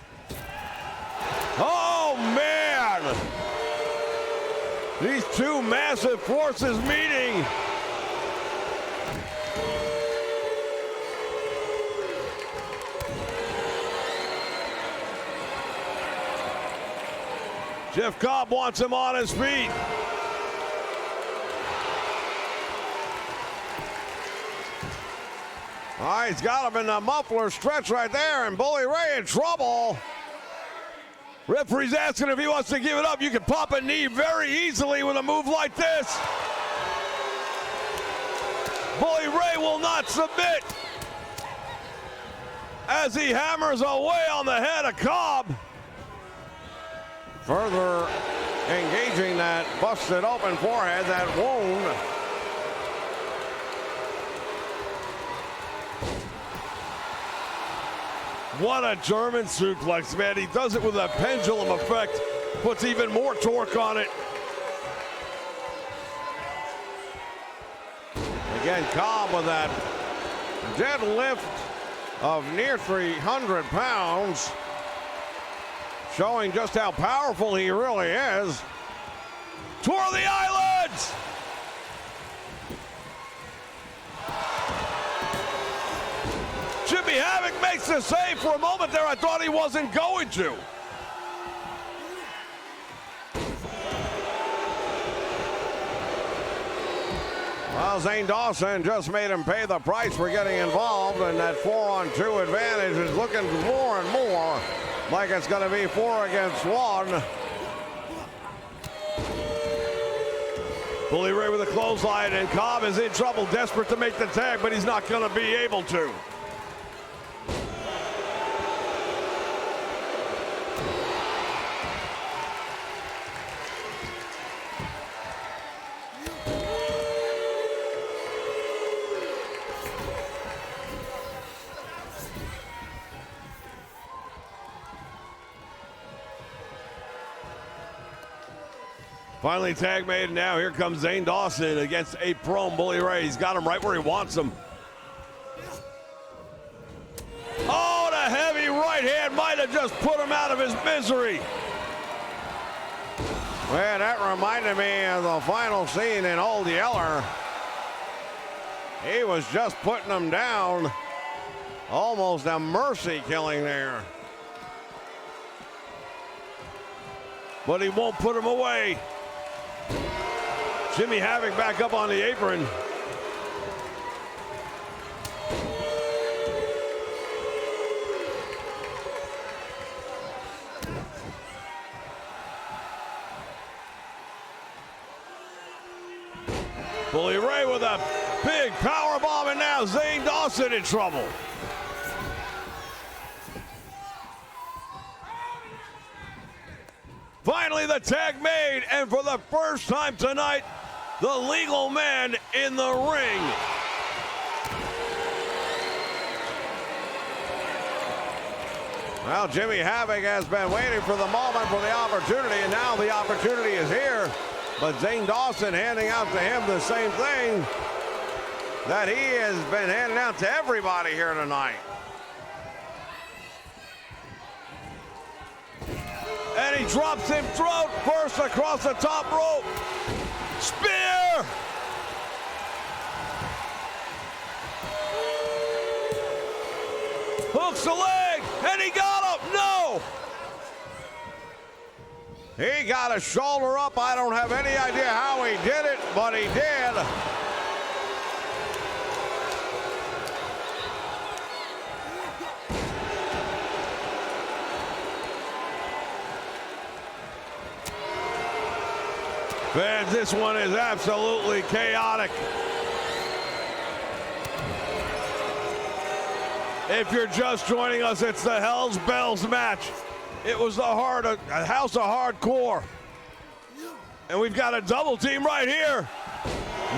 oh, man! These two massive forces meeting. Jeff Cobb wants him on his feet. All right, he's got him in the muffler stretch right there, and Bully Ray in trouble. Referee's asking if he wants to give it up. You can pop a knee very easily with a move like this. Bully Ray will not submit as he hammers away on the head of Cobb. Further engaging that busted open forehead, that wound. What a German suplex, man. He does it with a pendulum effect, puts even more torque on it. Again, Cobb with that deadlift of near 300 pounds. Showing just how powerful he really is. Tore the eyelids! Jimmy Havoc makes the save. For a moment there, I thought he wasn't going to. Well, Zane Dawson just made him pay the price for getting involved, and that 4-on-2 advantage is looking more and more like it's going to be 4 against 1. Bully Ray with a clothesline, and Cobb is in trouble, desperate to make the tag, but he's not going to be able to. Finally tag made, and now here comes Zane Dawson against a prone Bully Ray. He's got him right where he wants him. Oh, the heavy right hand might have just put him out of his misery. Well, that reminded me of the final scene in Old Yeller. He was just putting him down. Almost a mercy killing there. But he won't put him away. Jimmy Havoc back up on the apron. Bully Ray with a big power bomb, and now Zane Dawson in trouble. Finally the tag made, and for the first time tonight, the legal man in the ring. Well, Jimmy Havoc has been waiting for the moment for the opportunity, and now the opportunity is here. But Zane Dawson handing out to him the same thing that he has been handing out to everybody here tonight. And he drops him throat first across the top rope. Spear! Hooks the leg, and he got him. No! He got a shoulder up. I don't have any idea how he did it, but he did. Fans, this one is absolutely chaotic. If you're just joining us, it's the Hell's Bells match It was the heart of a House of Hardcore. And we've got a double team right here.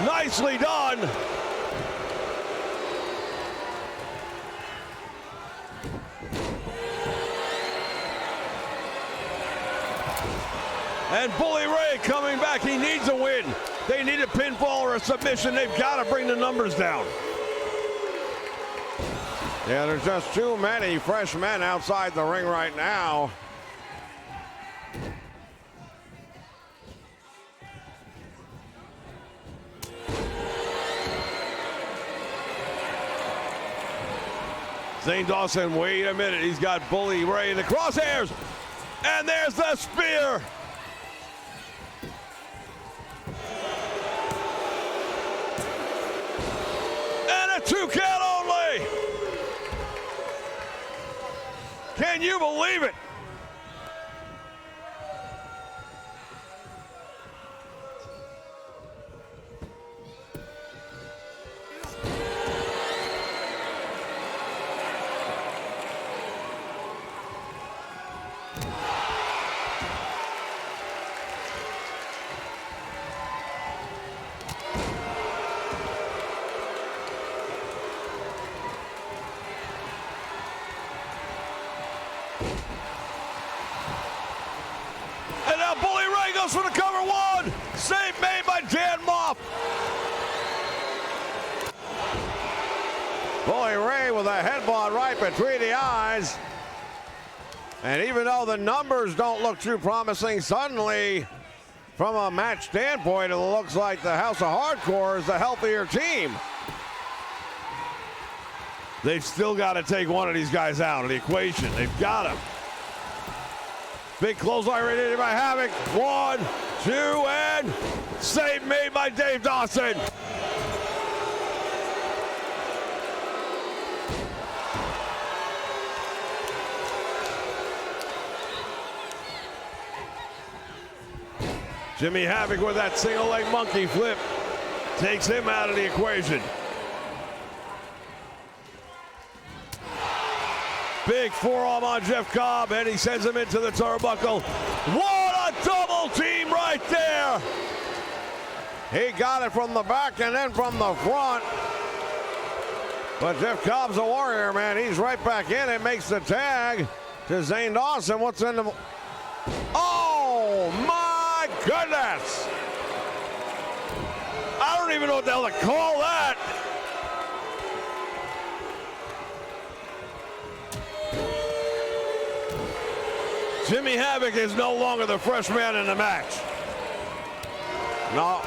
Nicely done. And Bully Ray coming back. He needs a win. They need a pinfall or a submission. They've got to bring the numbers down. Yeah, there's just too many fresh men outside the ring right now. Zane Dawson, wait a minute. He's got Bully Ray in the crosshairs. And there's the spear. And a 2 count only. Can you believe it? And now Bully Ray goes for the cover. One. Save made by Dan Moff. Bully Ray with a headbutt right between the eyes. And even though the numbers don't look too promising, suddenly, from a match standpoint, it looks like the House of Hardcore is the healthier team. They've still got to take one of these guys out of the equation. They've got to. Big clothesline right in by Havoc. 1, 2, and save made by Dave Dawson. Jimmy Havoc with that single leg monkey flip takes him out of the equation. Big forearm on Jeff Cobb, and he sends him into the turnbuckle. What a double team right there! He got it from the back and then from the front. But Jeff Cobb's a warrior, man. He's right back in and makes the tag to Zane Dawson. What's in the... Oh, my goodness! I don't even know what the hell to call that. Jimmy Havoc is no longer the fresh man in the match. No,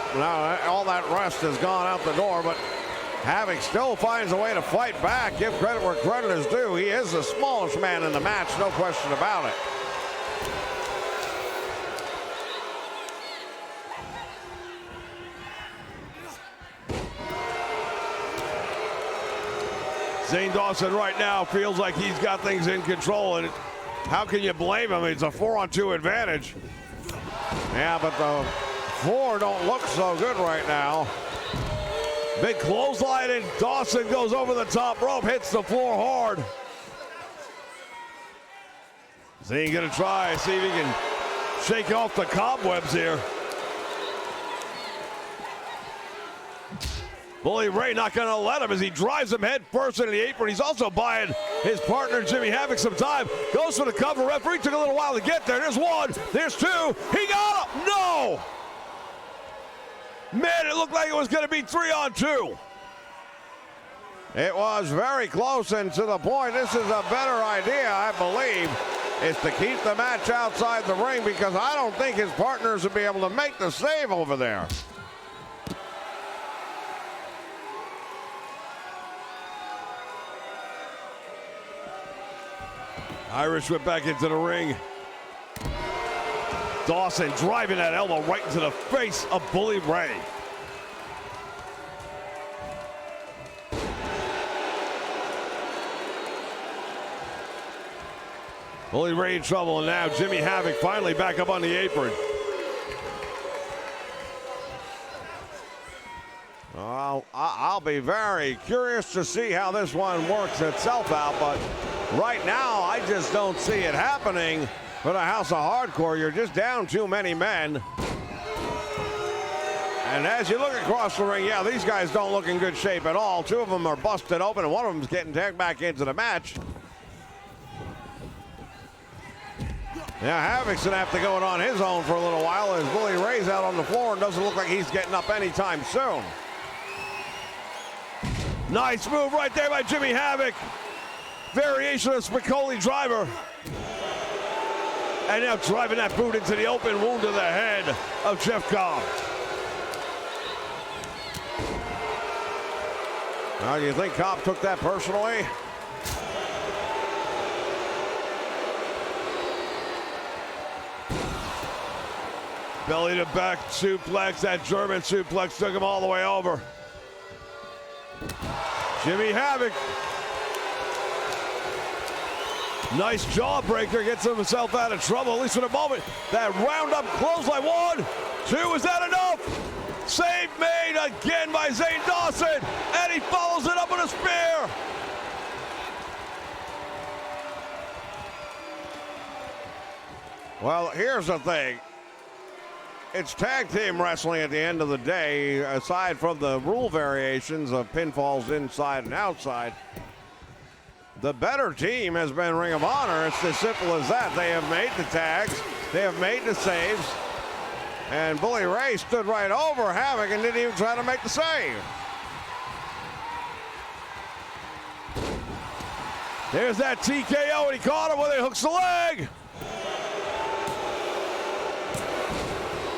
all that rest has gone out the door, but Havoc still finds a way to fight back. Give credit where credit is due. He is the smallest man in the match, no question about it. Zane Dawson right now feels like he's got things in control, and how can you blame him? It's a 4-on-2 advantage. Yeah, but the 4 don't look so good right now. Big clothesline, and Dawson goes over the top rope, hits the floor hard. Zane gonna try, see if he can shake off the cobwebs here. Bully Ray not going to let him as he drives him head first into the apron. He's also buying his partner Jimmy Havoc some time. Goes for the cover. Referee took a little while to get there. There's 1. There's 2. He got him. No! Man, it looked like it was going to be 3-on-2. It was very close, and to the point, this is a better idea, I believe, is to keep the match outside the ring, because I don't think his partners would be able to make the save over there. Irish went back into the ring. Dawson driving that elbow right into the face of Bully Ray. Bully Ray in trouble, and now Jimmy Havoc finally back up on the apron. I'll be very curious to see how this one works itself out, but Right now, I just don't see it happening for the House of Hardcore. You're just down too many men. And as you look across the ring, yeah, these guys don't look in good shape at all. Two of them are busted open, and one of them's getting tagged back into the match. Yeah, Havoc's going to have to go it on his own for a little while as Bully Ray's out on the floor and doesn't look like he's getting up anytime soon. Nice move right there by Jimmy Havoc. Variation of Spicoli driver. And now driving that boot into the open wound to the head of Jeff Cobb. Now, do you think Cobb took that personally? Belly to back suplex. That German suplex took him all the way over. Jimmy Havoc. Nice jawbreaker. Gets himself out of trouble, at least for the moment. That roundup clothesline. 1, 2. Is that enough? Save made again by Zane Dawson. And he follows it up with a spear. Well, here's the thing. It's tag team wrestling at the end of the day, aside from the rule variations of pinfalls inside and outside. The better team has been Ring of Honor. It's as simple as that. They have made the tags. They have made the saves. And Bully Ray stood right over Havoc and didn't even try to make the save. There's that TKO, and he caught him when he hooks the leg.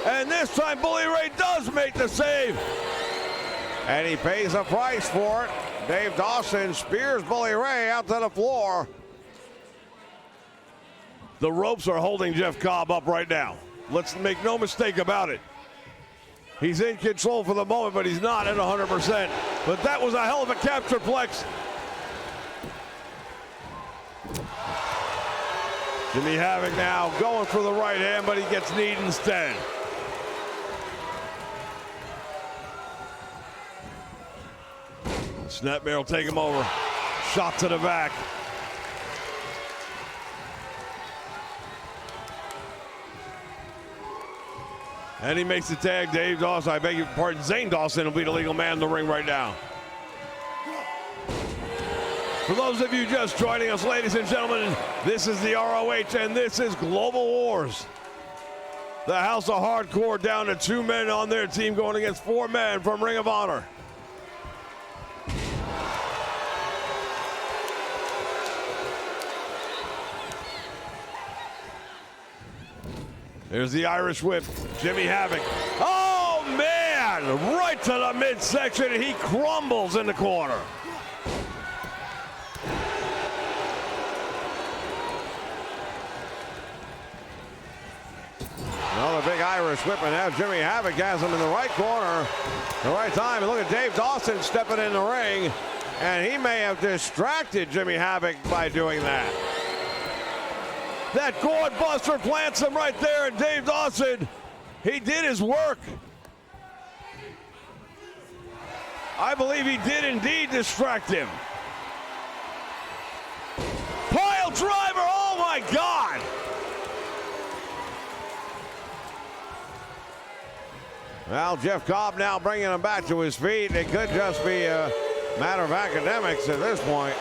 And this time, Bully Ray does make the save. And he pays a price for it. Dave Dawson spears Bully Ray out to the floor. The ropes are holding Jeff Cobb up right now. Let's make no mistake about it. He's in control for the moment, but he's not at 100%. But that was a hell of a capture plex. Jimmy Havoc now going for the right hand, but he gets kneed instead. Snapmare will take him over. Shot to the back. And he makes the tag. Dave Dawson, I beg your pardon, Zane Dawson will be the legal man in the ring right now. For those of you just joining us, ladies and gentlemen, this is the ROH and this is Global Wars. The House of Hardcore down to 2 men on their team going against 4 men from Ring of Honor. There's the Irish whip, Jimmy Havoc. Oh, man! Right to the midsection, and he crumbles in the corner. Another big Irish whip, and now Jimmy Havoc has him in the right corner, the right time. And look at Dave Dawson stepping in the ring, and he may have distracted Jimmy Havoc by doing that. That gourd buster plants him right there, and Dave Dawson, he did his work. I believe he did indeed distract him. Pile driver, oh my God! Well, Jeff Cobb now bringing him back to his feet. It could just be a matter of academics at this point.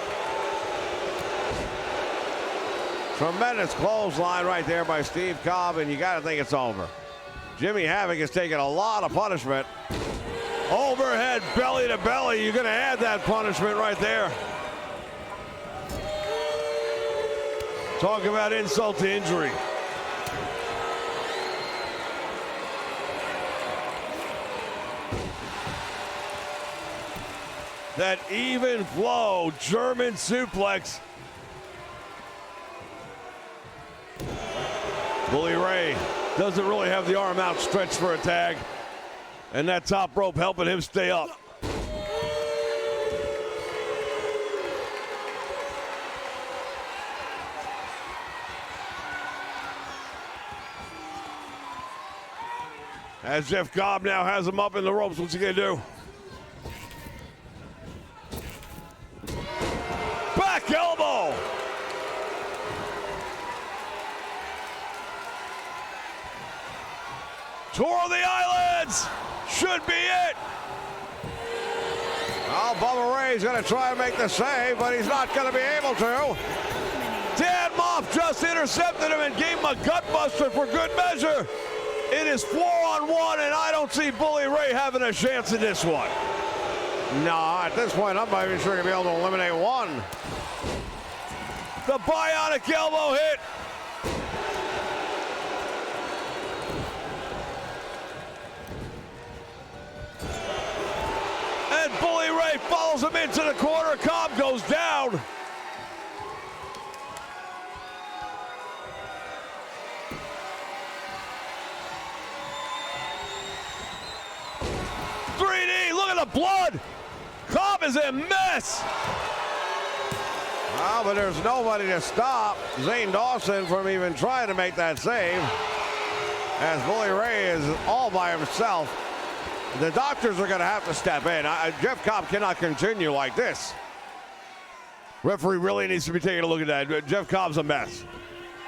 Tremendous clothesline right there by Steve Cobb, and you got to think it's over. Jimmy Havoc has taken a lot of punishment. Overhead belly to belly. You're going to add that punishment right there. Talk about insult to injury. That even flow German suplex. Bully Ray doesn't really have the arm outstretched for a tag. And that top rope helping him stay up. As Jeff Cobb now has him up in the ropes, what's he gonna do? Back elbow! Tore the eyelids. Should be it. Oh, Bubba Ray's going to try and make the save, but he's not going to be able to. Dan Moff just intercepted him and gave him a gutbuster for good measure. It is 4-on-1, and I don't see Bully Ray having a chance in this one. No, at this point, I'm not even sure he'll be able to eliminate one. The bionic elbow hit. And Bully Ray follows him into the corner. Cobb goes down. Look at the blood. Cobb is a mess. Well, but there's nobody to stop Zane Dawson from even trying to make that save. As Bully Ray is all by himself. The doctors are going to have to step in. Jeff Cobb cannot continue like this. Referee really needs to be taking a look at that. Jeff Cobb's a mess.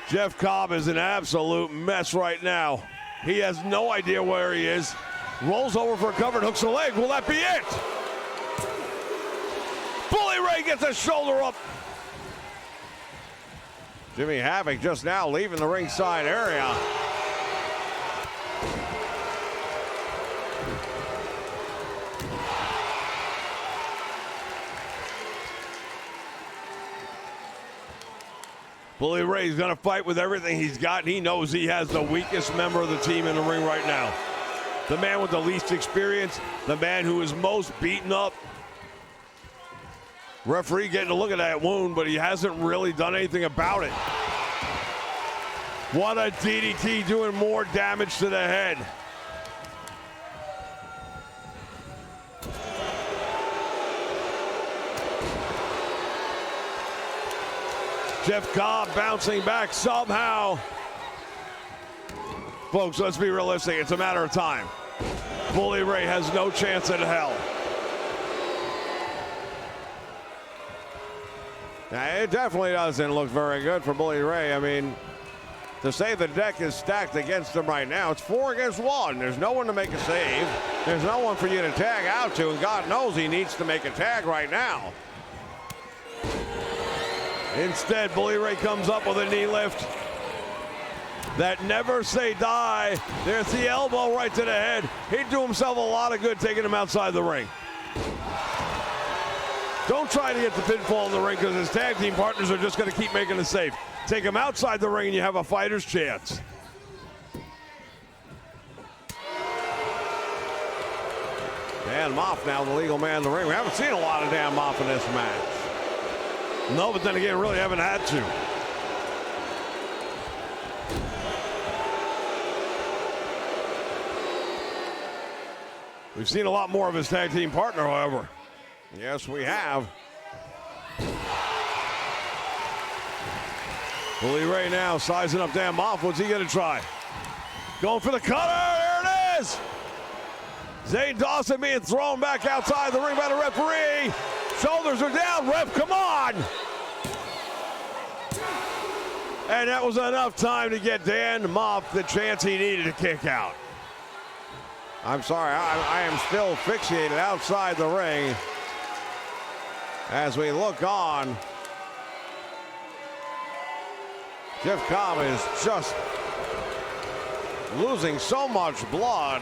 Jeff Cobb is an absolute mess right now. He has no idea where he is. Rolls over for a cover and hooks the leg. Will that be it? Bully Ray gets a shoulder up. Jimmy Havoc just now leaving the ringside area. Bully Ray's going to fight with everything he's got. He knows he has the weakest member of the team in the ring right now. The man with the least experience, the man who is most beaten up. Referee getting a look at that wound, but he hasn't really done anything about it. What a DDT, doing more damage to the head. Jeff Cobb bouncing back somehow. Folks, let's be realistic. It's a matter of time. Bully Ray has no chance in hell. Now, it definitely doesn't look very good for Bully Ray. I mean, to say the deck is stacked against him right now, it's 4 against 1. There's no one to make a save. There's no one for you to tag out to, and God knows he needs to make a tag right now. Instead, Bully Ray comes up with a knee lift. That never say die. There's the elbow right to the head. He'd do himself a lot of good taking him outside the ring. Don't try to get the pinfall in the ring because his tag team partners are just going to keep making the save. Take him outside the ring and you have a fighter's chance. Dan Moff now the legal man in the ring. We haven't seen a lot of Dan Moff in this match. No, but then again, really haven't had to. We've seen a lot more of his tag team partner, however. Yes, we have. Bully Ray now sizing up Dan Moff. What's he going to try? Going for the cutter. There it is. Zane Dawson being thrown back outside the ring by the referee. Shoulders are down. Ref, come on. And that was enough time to get Dan Moff the chance he needed to kick out. I'm sorry, I am still fixated outside the ring as we look on. Jeff Cobb is just losing so much blood.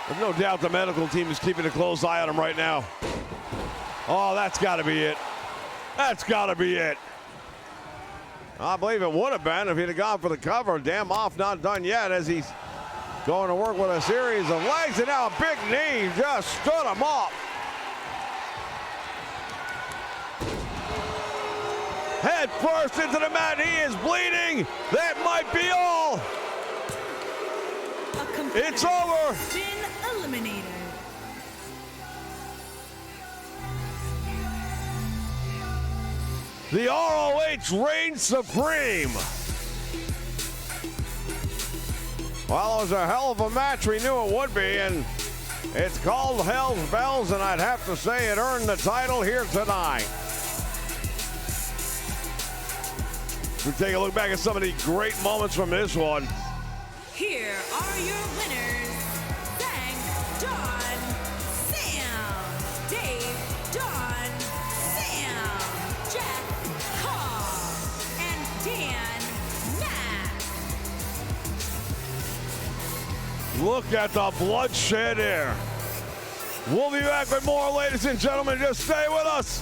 There's no doubt the medical team is keeping a close eye on him right now. Oh, that's got to be it. That's got to be it. I believe it would have been if he'd have gone for the cover. Dan Moff not done yet as he's going to work with a series of legs, and now a big knee just stood him up. Head first into the mat. He is bleeding. That might be all. It's over. Been eliminated. The ROH reigns supreme. Well, it was a hell of a match. We knew it would be, and it's called Hell's Bells, and I'd have to say it earned the title here tonight. We take a look back at some of the great moments from this one. Here are your winners. Thank Don, Sam, Dave, Don, Sam, Jeff, Cobb, and Dan Mack. Look at the bloodshed here. We'll be back with more, ladies and gentlemen. Just stay with us.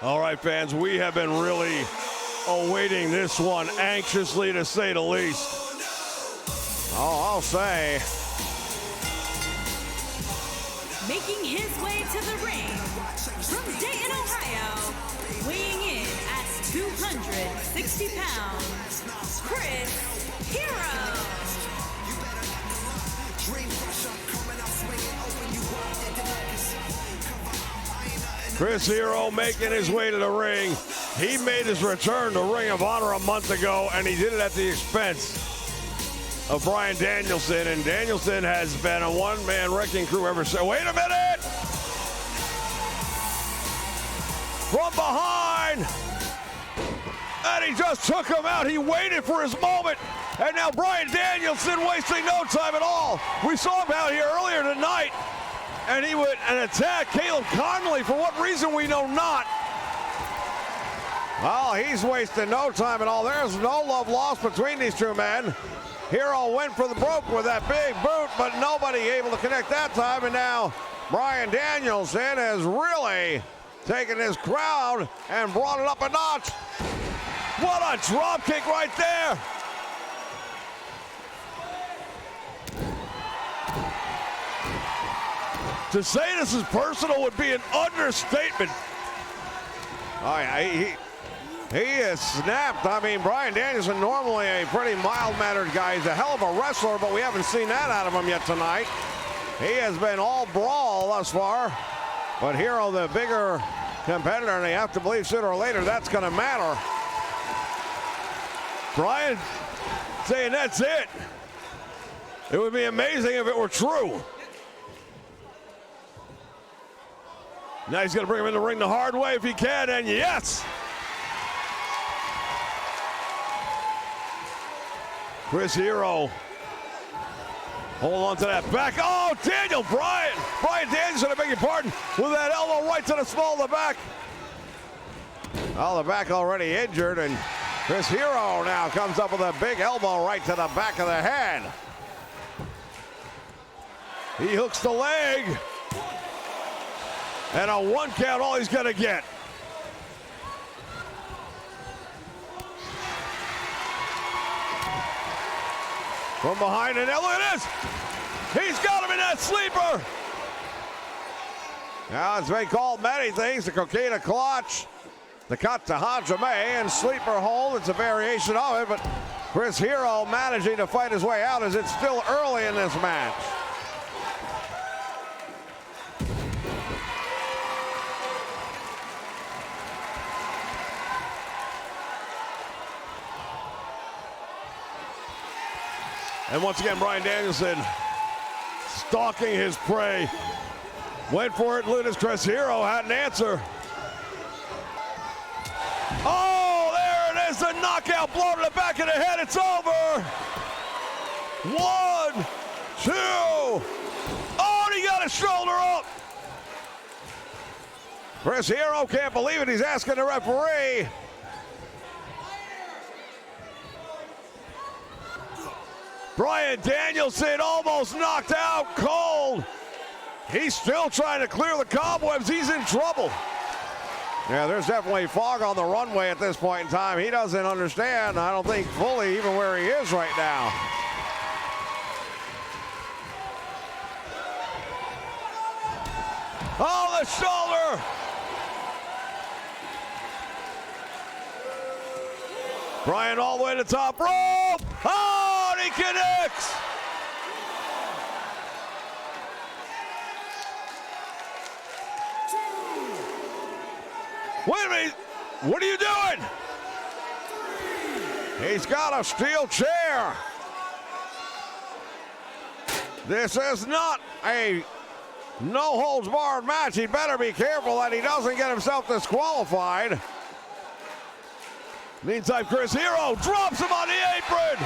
All right, fans, we have been really awaiting this one anxiously, to say the least. I'll say. Making his way to the ring from Dayton, Ohio, weighing in at 260 pounds, Chris Hero. Chris Hero making his way to the ring. He made his return to Ring of Honor a month ago, and he did it at the expense of Bryan Danielson. And Danielson has been a one-man wrecking crew ever since. Wait a minute! From behind! And he just took him out. He waited for his moment. And now Bryan Danielson wasting no time at all. We saw him out here earlier tonight, and he would attack Caleb Konley for what reason we know not. Well, he's wasting no time at all. There's no love lost between these two men. Hero went for the broke with that big boot, but nobody able to connect that time. And now Bryan Danielson has really taken his crowd and brought it up a notch. What a drop kick right there. To say this is personal would be an understatement. He is snapped. I mean, Bryan Danielson, normally a pretty mild-mannered guy. He's a hell of a wrestler, but we haven't seen that out of him yet tonight. He has been all brawl thus far. But Hero, the bigger competitor, and they have to believe sooner or later that's going to matter. Bryan saying that's it. It would be amazing if it were true. Now he's going to bring him in the ring the hard way if he can, and yes! Chris Hero. Hold on to that back. Oh, Bryan Danielson, I beg your pardon, with that elbow right to the small of the back. Oh, the back already injured, and Chris Hero now comes up with a big elbow right to the back of the head. He hooks the leg. And a 1 count, all he's gonna get. From behind, and now look at this. He's got him in that sleeper. Now it's been called many things, the coquina clutch, the kata hajime, and sleeper hold. It's a variation of it, but Chris Hero managing to fight his way out as it's still early in this match. And once again, Bryan Danielson stalking his prey. Went for it, Lunas. Chris Hero had an answer. Oh, there it is, the knockout blow to the back of the head. It's over. 1, 2. Oh, and he got his shoulder up. Chris Hero can't believe it. He's asking the referee. Bryan Danielson almost knocked out cold. He's still trying to clear the cobwebs. He's in trouble. Yeah, there's definitely fog on the runway at this point in time. He doesn't understand, I don't think, fully even where he is right now. Oh, the shoulder! Bryan all the way to the top rope. Oh, and he connects. Wait a minute. What are you doing? He's got a steel chair. This is not a no-holds-barred match. He better be careful that he doesn't get himself disqualified. Meantime, Chris Hero drops him on the apron.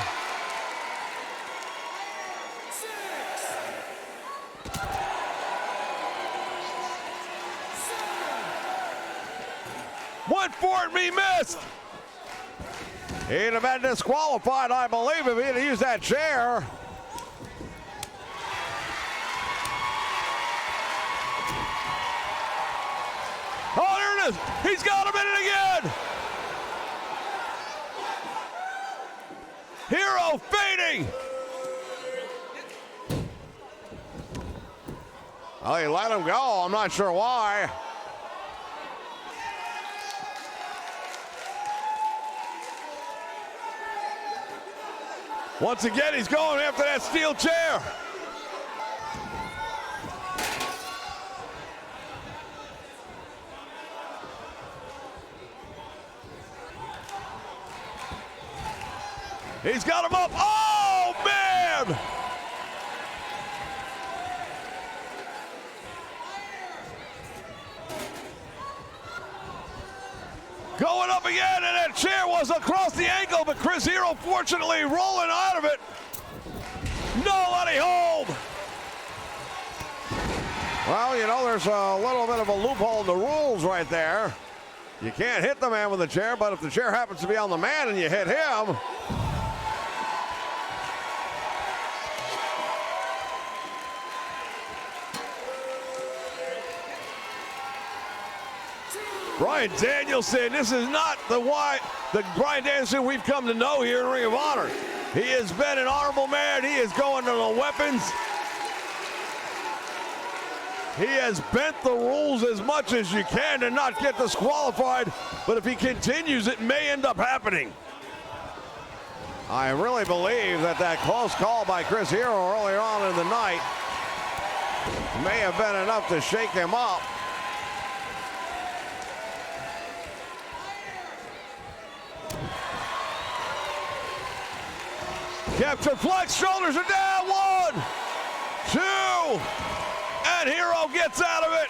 6, 7. Went for it, he missed. He'd have been disqualified, I believe, if he'd have used that chair. Oh, there it is. He's got him in it again. Hero fading. Oh, he let him go. I'm not sure why. Once again, he's going after that steel chair. He's got him up. Oh, man! Going up again, and that chair was across the ankle, but Chris Hero fortunately rolling out of it. Nobody hold. Well, you know, there's a little bit of a loophole in the rules right there. You can't hit the man with the chair, but if the chair happens to be on the man and you hit him, Bryan Danielson, this is not the Bryan Danielson we've come to know here in Ring of Honor. He has been an honorable man. He is going to the weapons. He has bent the rules as much as you can to not get disqualified, but if he continues, it may end up happening. I really believe that close call by Chris Hero earlier on in the night may have been enough to shake him up. Captain Flex, shoulders are down. 1, 2, and Hero gets out of it.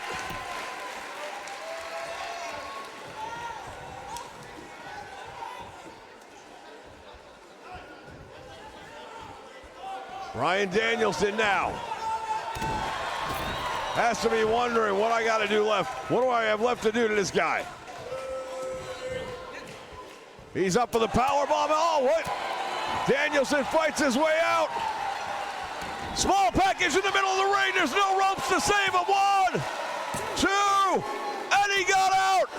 Bryan Danielson now has to be wondering what I got to do left. What do I have left to do to this guy? He's up for the powerbomb. Oh, what? Danielson fights his way out. Small package in the middle of the ring. There's no ropes to save him. 1, 2, and he got out.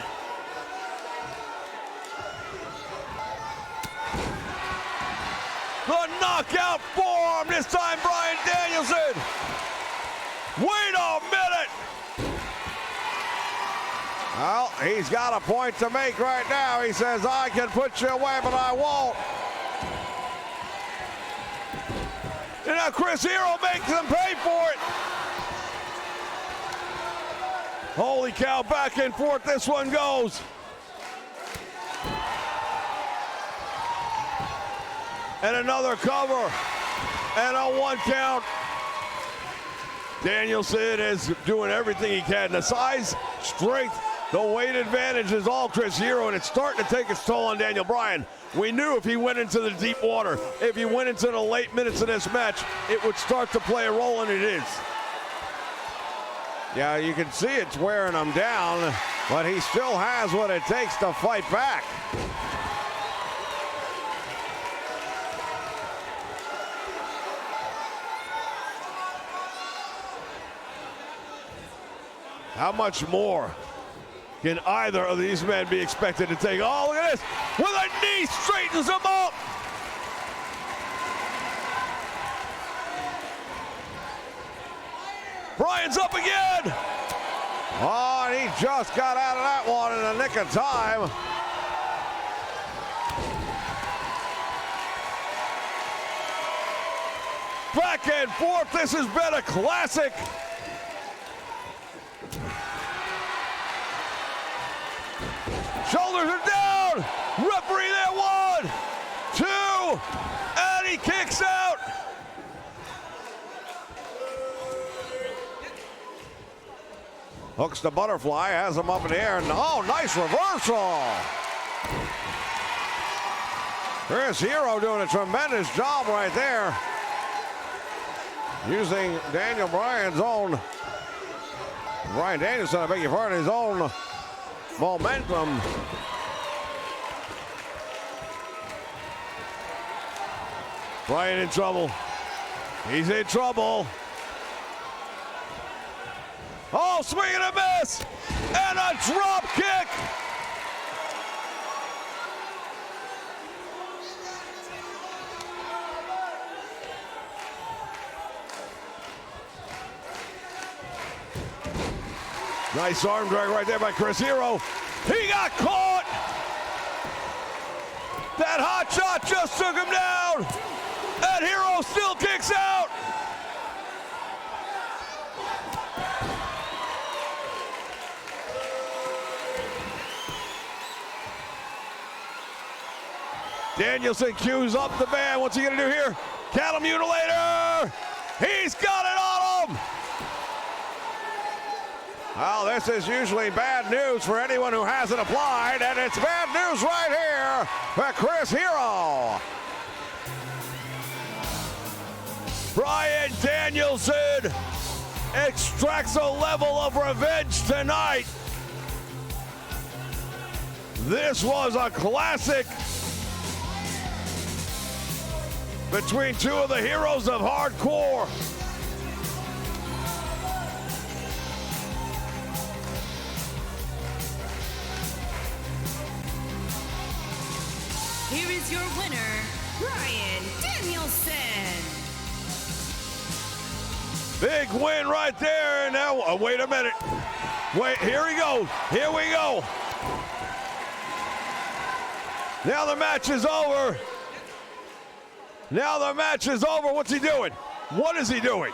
The knockout forearm, this time Bryan Danielson. Wait a minute. Well, he's got a point to make right now. He says, I can put you away, but I won't. And now Chris Hero makes them pay for it. Holy cow, back and forth this one goes. And another cover. And a 1 count. Danielson is doing everything he can. The size, strength, the weight advantage is all Chris Hero, and it's starting to take its toll on Daniel Bryan. We knew if he went into the deep water, if he went into the late minutes of this match, it would start to play a role, and it is. Yeah, you can see it's wearing him down, but he still has what it takes to fight back. How much more can either of these men be expected to take? Oh, look at this. With a knee, straightens him up. Bryan's up again. Oh, and he just got out of that one in the nick of time. Back and forth. This has been a classic. Shoulders are down. Referee there. 1, 2, and he kicks out. Hooks the butterfly, has him up in the air, and oh, nice reversal. Chris Hero doing a tremendous job right there. Using Bryan Danielson, I beg your pardon, his own momentum. Bryan in trouble. He's in trouble. Oh, swing and a miss! And a drop kick! Nice arm drag right there by Chris Hero. He got caught! That hot shot just took him down! And Hero still kicks out! Danielson cues up the band. What's he gonna do here? Cattle Mutilator! He's got it on him! Well, this is usually bad news for anyone who hasn't applied, and it's bad news right here for Chris Hero. Bryan Danielson extracts a level of revenge tonight. This was a classic between two of the heroes of hardcore. Here is your winner, Bryan Danielson. Big win right there. And now, wait a minute. Wait, here we go. Here we go. Now the match is over. Now the match is over. What's he doing? What is he doing?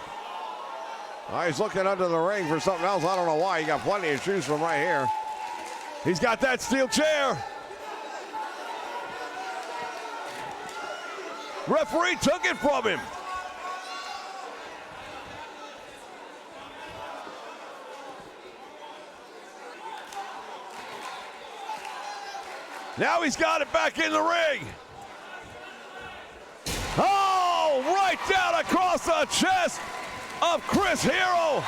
Oh, he's looking under the ring for something else. I don't know why. He got plenty to choose from right here. He's got that steel chair. Referee took it from him. Now he's got it back in the ring. Oh, right down across the chest of Chris Hero.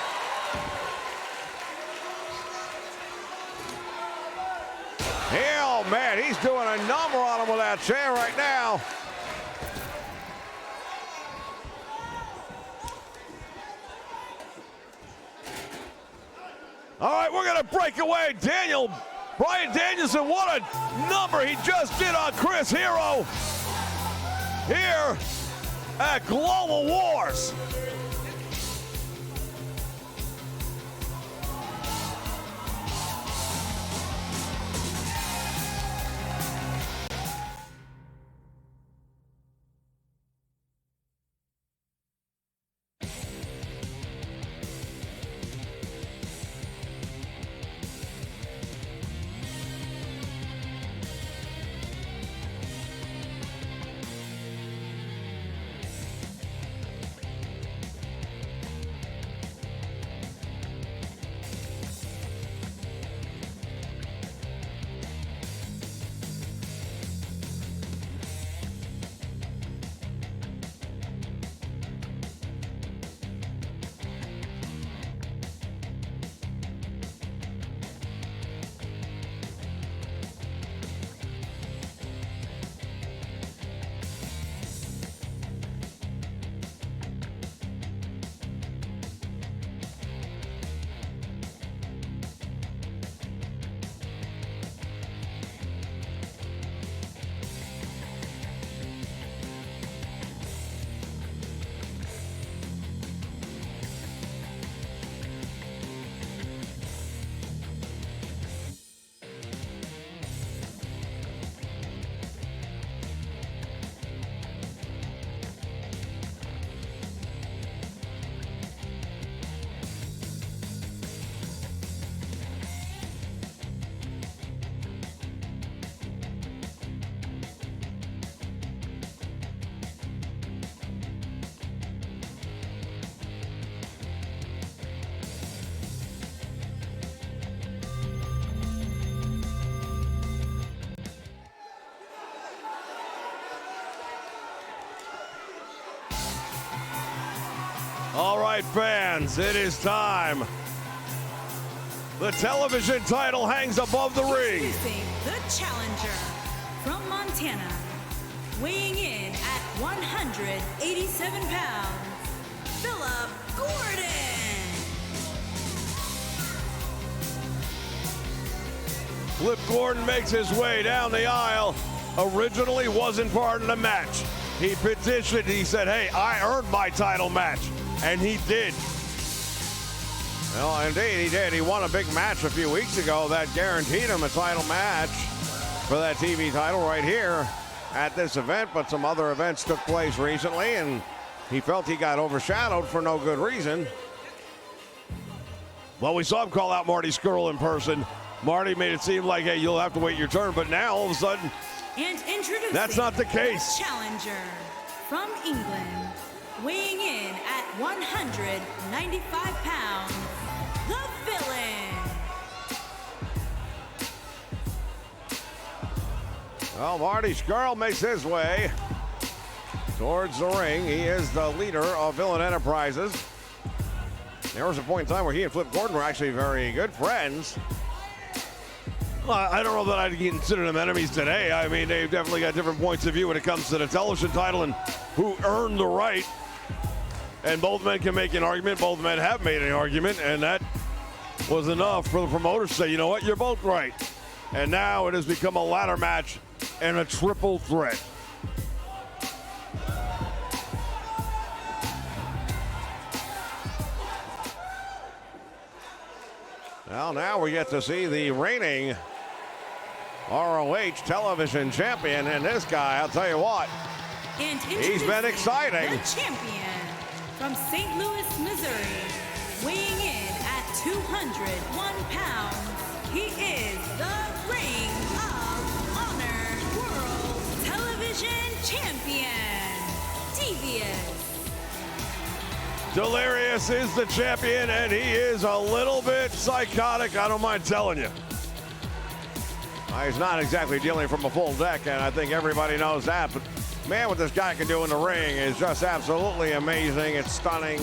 Oh, man, he's doing a number on him with that chair right now. All right, we're going to break away. Bryan Danielson, what a number he just did on Chris Hero here at Global Wars. All right, fans, it is time. The television title hangs above the ring. Introducing the challenger from Montana, weighing in at 187 pounds, Philip Gordon. Flip Gordon makes his way down the aisle. Originally wasn't part of the match. He petitioned, he said, hey, I earned my title match. And he did. Well, indeed, he did. He won a big match a few weeks ago that guaranteed him a title match for that TV title right here at this event. But some other events took place recently, and he felt he got overshadowed for no good reason. Well, we saw him call out Marty Scurll in person. Marty made it seem like, hey, you'll have to wait your turn. But now, all of a sudden, And introducing that's not the case. Challenger from England, weighing in at 195 pounds, the Villain. Well, Marty Scurll makes his way towards the ring. He is the leader of Villain Enterprises. There was a point in time where he and Flip Gordon were actually very good friends. I don't know that I'd consider them enemies today. I mean, they've definitely got different points of view when it comes to the television title and who earned the right. And both men can make an argument. Both men have made an argument, and that was enough for the promoter to say, you know what, you're both right. And now it has become a ladder match and a triple threat. Well, now we get to see the reigning ROH television champion, and this guy, I'll tell you what, And he's been exciting. The champion from St. Louis, Missouri, weighing in at 201 pounds, he is the Ring of Honor World Television Champion, Devious. Delirious is the champion, and he is a little bit psychotic, I don't mind telling you. He's not exactly dealing from a full deck, and I think everybody knows that. But man, what this guy can do in the ring is just absolutely amazing. It's stunning.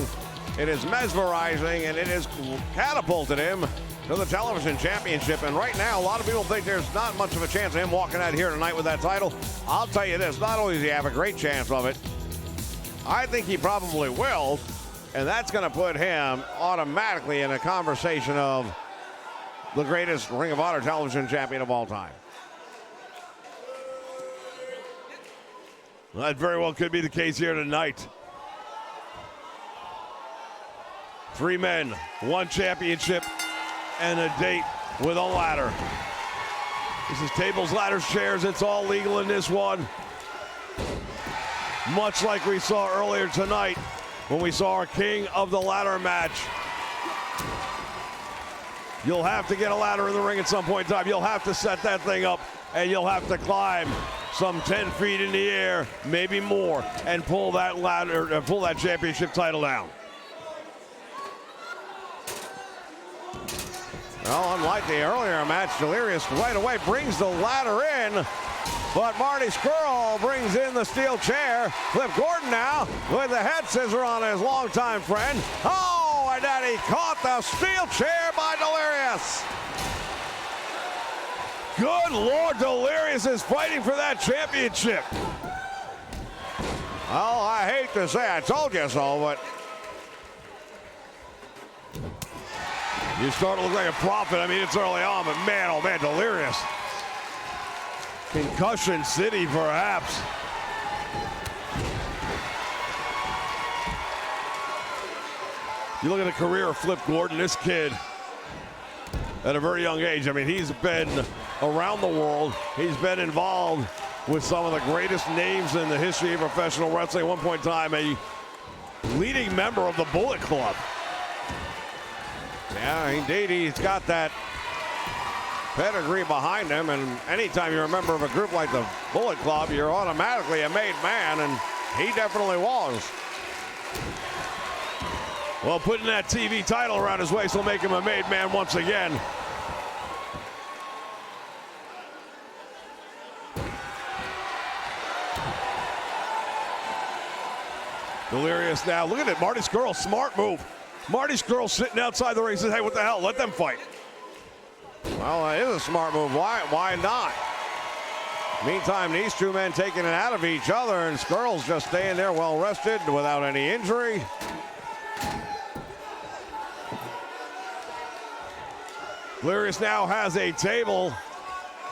It is mesmerizing, and it has catapulted him to the television championship. And right now, a lot of people think there's not much of a chance of him walking out here tonight with that title. I'll tell you this, not only does he have a great chance of it, I think he probably will. And that's going to put him automatically in a conversation of the greatest Ring of Honor television champion of all time. That very well could be the case here tonight. 3 men, 1 championship, and a date with a ladder. This is tables, ladders, chairs. It's all legal in this one. Much like we saw earlier tonight when we saw our King of the Ladder match. You'll have to get a ladder in the ring at some point in time. You'll have to set that thing up, and you'll have to climb some 10 feet in the air, maybe more, and pull that ladder, pull that championship title down. Well, unlike the earlier match, Delirious right away brings the ladder in. But Marty Scurll brings in the steel chair. Flip Gordon now with the head scissor on his longtime friend. Oh, and then he caught the steel chair by Delirious. Good Lord, Delirious is fighting for that championship. Well, I hate to say I told you so, but you start to look like a prophet. I mean, it's early on, but man, oh man, Delirious. Concussion City, perhaps. You look at the career of Flip Gordon, this kid, at a very young age, I mean, he's been around the world. He's been involved with some of the greatest names in the history of professional wrestling. At one point in time, a leading member of the Bullet Club. yeah, indeed, he's got that pedigree behind him, and anytime you're a member of a group like the Bullet Club, you're automatically a made man, and he definitely was. Well, putting that TV title around his waist will make him a made man once again. Delirious now. Look at it. Marty Scurll, smart move. Marty Scurll sitting outside the ring says, hey, what the hell? Let them fight. Well, it is a smart move. Why not? Meantime, these 2 men taking it out of each other, and Scurll's just staying there well rested without any injury. Delirious now has a table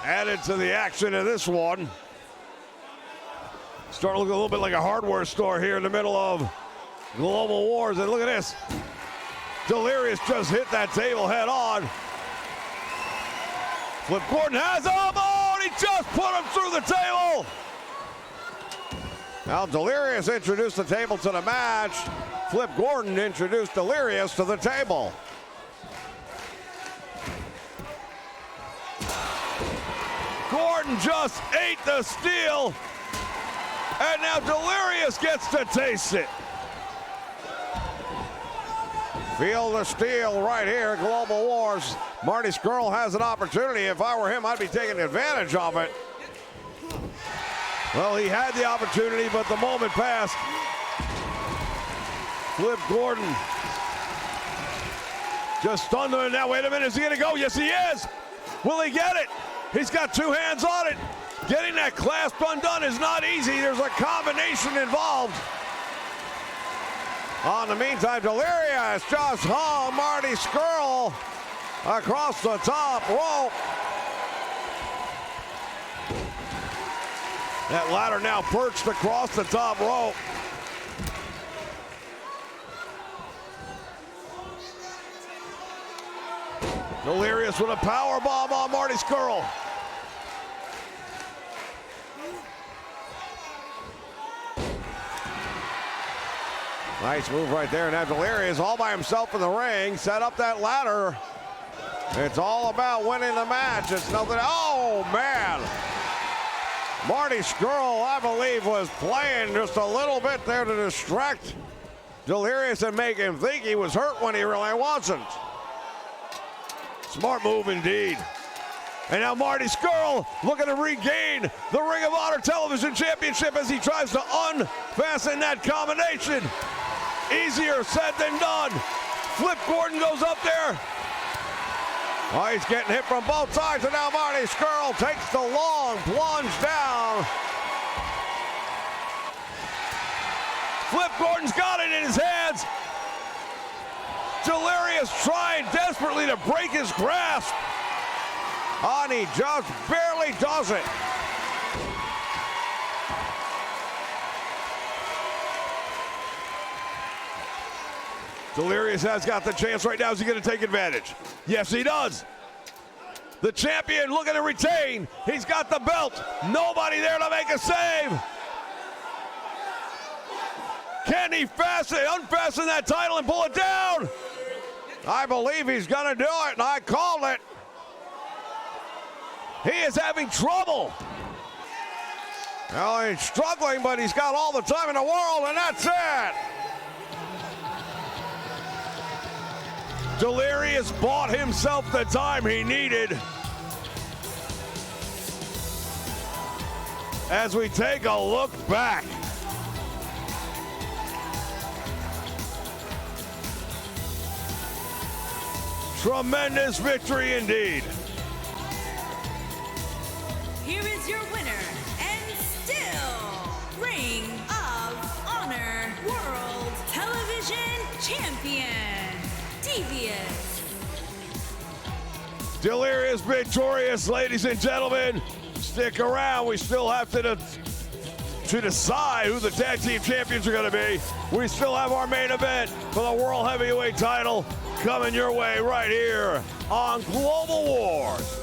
added to the action of this one. Starting to look a little bit like a hardware store here in the middle of Global Wars. And look at this. Delirious just hit that table head on. Flip Gordon has him. Oh, and he just put him through the table. Now Delirious introduced the table to the match. Flip Gordon introduced Delirious to the table. Gordon just ate the steel. And now Delirious gets to taste it. Feel the steel right here, Global Wars. Marty Scurll has an opportunity. If I were him, I'd be taking advantage of it. Well, he had the opportunity, but the moment passed. Flip Gordon just stunned him. Now, wait a minute, is he gonna go? Yes, he is. Will he get it? He's got 2 hands on it. Getting that clasp undone is not easy. There's a combination involved. In the meantime, Delirious just hung Marty Scurll across the top rope. That ladder now perched across the top rope. Delirious with a power bomb on Marty Scurll. Nice move right there. Now Delirious all by himself in the ring. Set up that ladder. It's all about winning the match. It's nothing. Oh, man. Marty Scurll, I believe, was playing just a little bit there to distract Delirious and make him think he was hurt when he really wasn't. Smart move indeed. And now Marty Scurll looking to regain the Ring of Honor Television Championship as he tries to unfasten that combination. Easier said than done. Flip Gordon goes up there. Oh, he's getting hit from both sides, and now Marty Scurll takes the long plunge down. Flip Gordon's got it in his hands. Delirious trying desperately to break his grasp. And he just barely does it. Delirious has got the chance right now. Is he going to take advantage? Yes, he does. The champion looking to retain. He's got the belt. Nobody there to make a save. Can he unfasten that title and pull it down? I believe he's going to do it, and I called it. He is having trouble. Well, he's struggling, but he's got all the time in the world, and that's it. Delirious bought himself the time he needed. As we take a look back. Tremendous victory indeed. Here is your winner, and still Ring of Honor World Television Champion, Devious. Delirious victorious, ladies and gentlemen. Stick around. We still have to decide who the tag team champions are going to be. We still have our main event for the World Heavyweight title coming your way right here on Global Wars.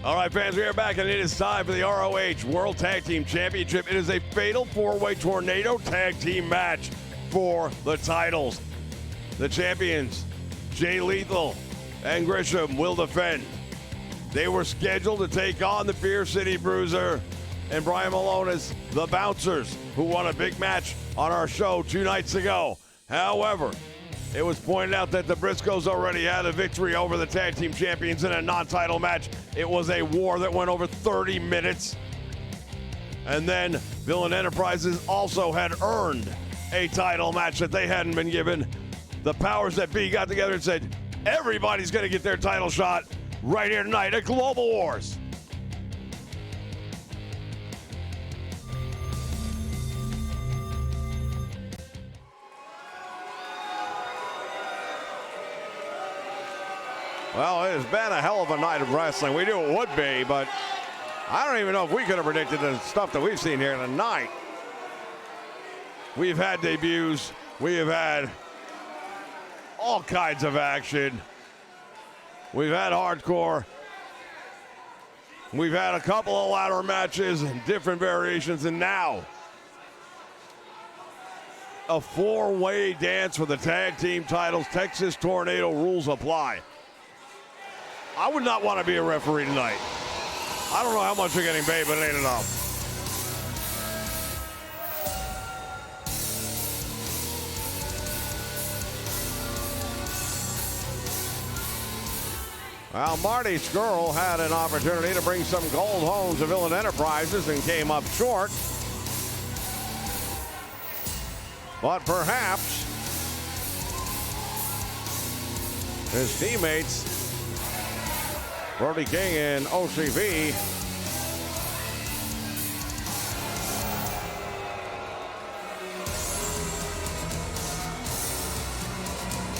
All right, fans, we are back, and it is time for the ROH World Tag Team Championship. It is a fatal four-way tornado tag team match for the titles. The champions, Jay Lethal and Grisham, will defend. They were scheduled to take on the Beer City Bruiser and Brian Malone's The Bouncers, who won a big match on our show 2 nights ago. However, it was pointed out that the Briscoes already had a victory over the tag team champions in a non-title match. It was a war that went over 30 minutes. And then Villain Enterprises also had earned a title match that they hadn't been given. the powers that be got together and said, everybody's going to get their title shot right here tonight at Global Wars. Well, it has been a hell of a night of wrestling. We knew it would be, but I don't even know if we could have predicted the stuff that we've seen here tonight. We've had debuts. We have had all kinds of action. We've had hardcore. We've had a couple of ladder matches and different variations, and now a four-way dance for the tag team titles. Texas Tornado rules apply. I would not want to be a referee tonight. I don't know how much you're getting paid, but it ain't enough. Well, Marty Scurll had an opportunity to bring some gold home to Villain Enterprises and came up short. But perhaps his teammates, Brody King and OCV,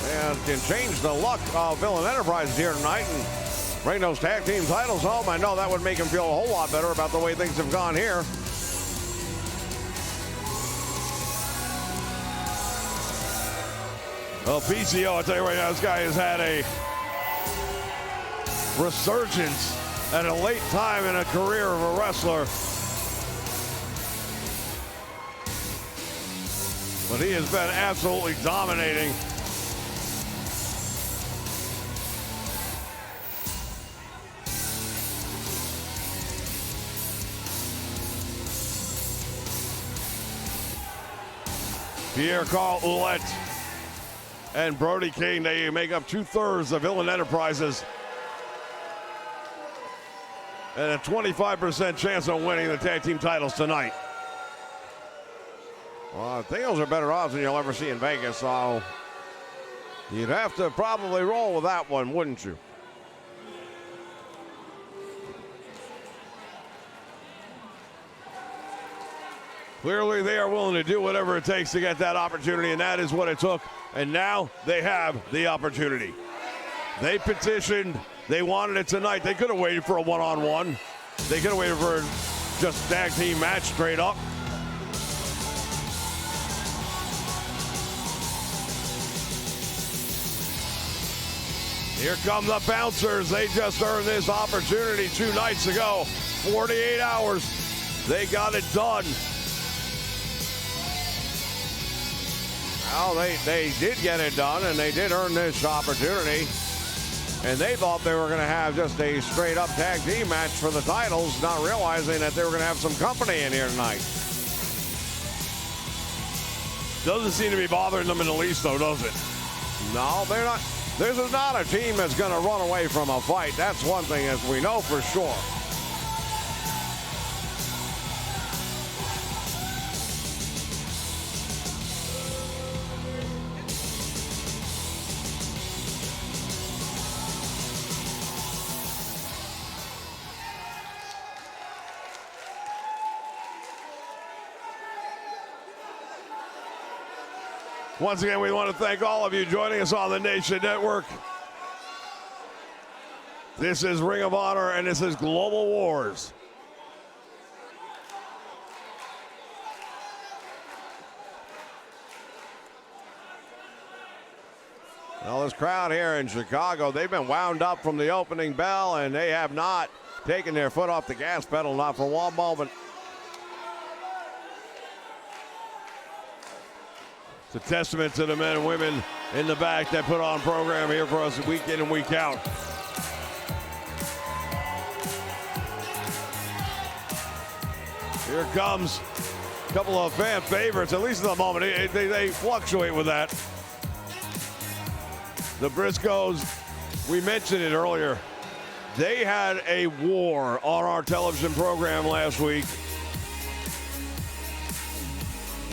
and can change the luck of Villain Enterprises here tonight and bring those tag team titles home. I know that would make him feel a whole lot better about the way things have gone here. Well, PCO, I'll tell you right now, this guy has had a resurgence at a late time in a career of a wrestler. But he has been absolutely dominating. Pierre-Carl Ouellette and Brody King, they make up 2/3 of Villain Enterprises. And a 25% chance of winning the tag team titles tonight. Well, I think those are better odds than you'll ever see in Vegas, so you'd have to probably roll with that one, wouldn't you? Clearly, they are willing to do whatever it takes to get that opportunity, and that is what it took. And now they have the opportunity. They petitioned. They wanted it tonight. They could have waited for a one-on-one. They could have waited for just a tag team match straight up. Here come the Bouncers. They just earned this opportunity 2 nights ago. 48 hours. They got it done. Well, they did get it done, and they did earn this opportunity. And they thought they were going to have just a straight-up tag team match for the titles, not realizing that they were going to have some company in here tonight. Doesn't seem to be bothering them in the least, though, does it? No, they're not. This is not a team that's going to run away from a fight. That's one thing, as we know for sure. Once again, we want to thank all of you joining us on the Nation Network. This is Ring of Honor, and this is Global Wars. Well, this crowd here in Chicago, they've been wound up from the opening bell, and they have not taken their foot off the gas pedal, not for one moment. It's a testament to the men and women in the back that put on program here for us week in and week out. Here comes a couple of fan favorites, at least at the moment. They fluctuate with that. The Briscoes, we mentioned it earlier. They had a war on our television program last week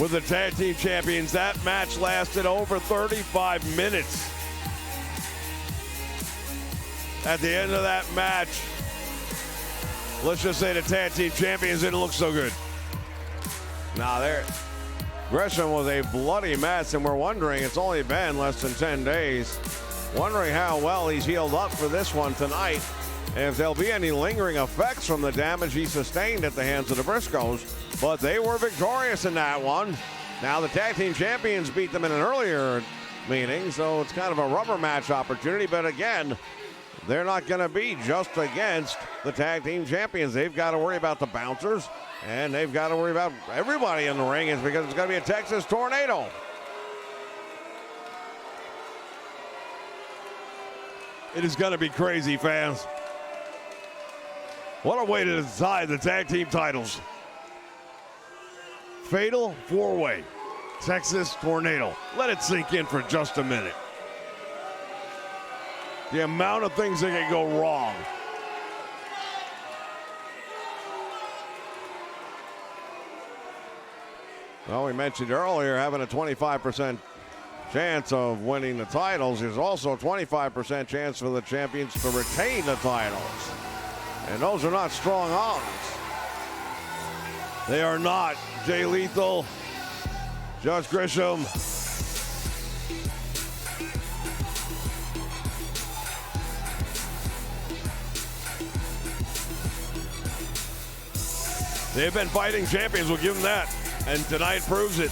with the tag team champions. That match lasted over 35 minutes. At the end of that match, let's just say the tag team champions didn't look so good. Gresham was a bloody mess, and we're wondering, it's only been less than 10 days, wondering how well he's healed up for this one tonight, and if there'll be any lingering effects from the damage he sustained at the hands of the Briscoes. But they were victorious in that one. Now the tag team champions beat them in an earlier meeting, so it's kind of a rubber match opportunity. But again, they're not going to be just against the tag team champions. They've got to worry about the bouncers, and they've got to worry about everybody in the ring, is because it's going to be a Texas tornado. It is going to be crazy, fans. What a way to decide the tag team titles. Fatal four-way, Texas tornado. Let it sink in for just a minute. The amount of things that can go wrong. Well, we mentioned earlier having a 25% chance of winning the titles. There's also a 25% chance for the champions to retain the titles. And those are not strong odds. They are not. Jay Lethal, Josh Grisham. They've been fighting champions, we'll give them that. And tonight proves it.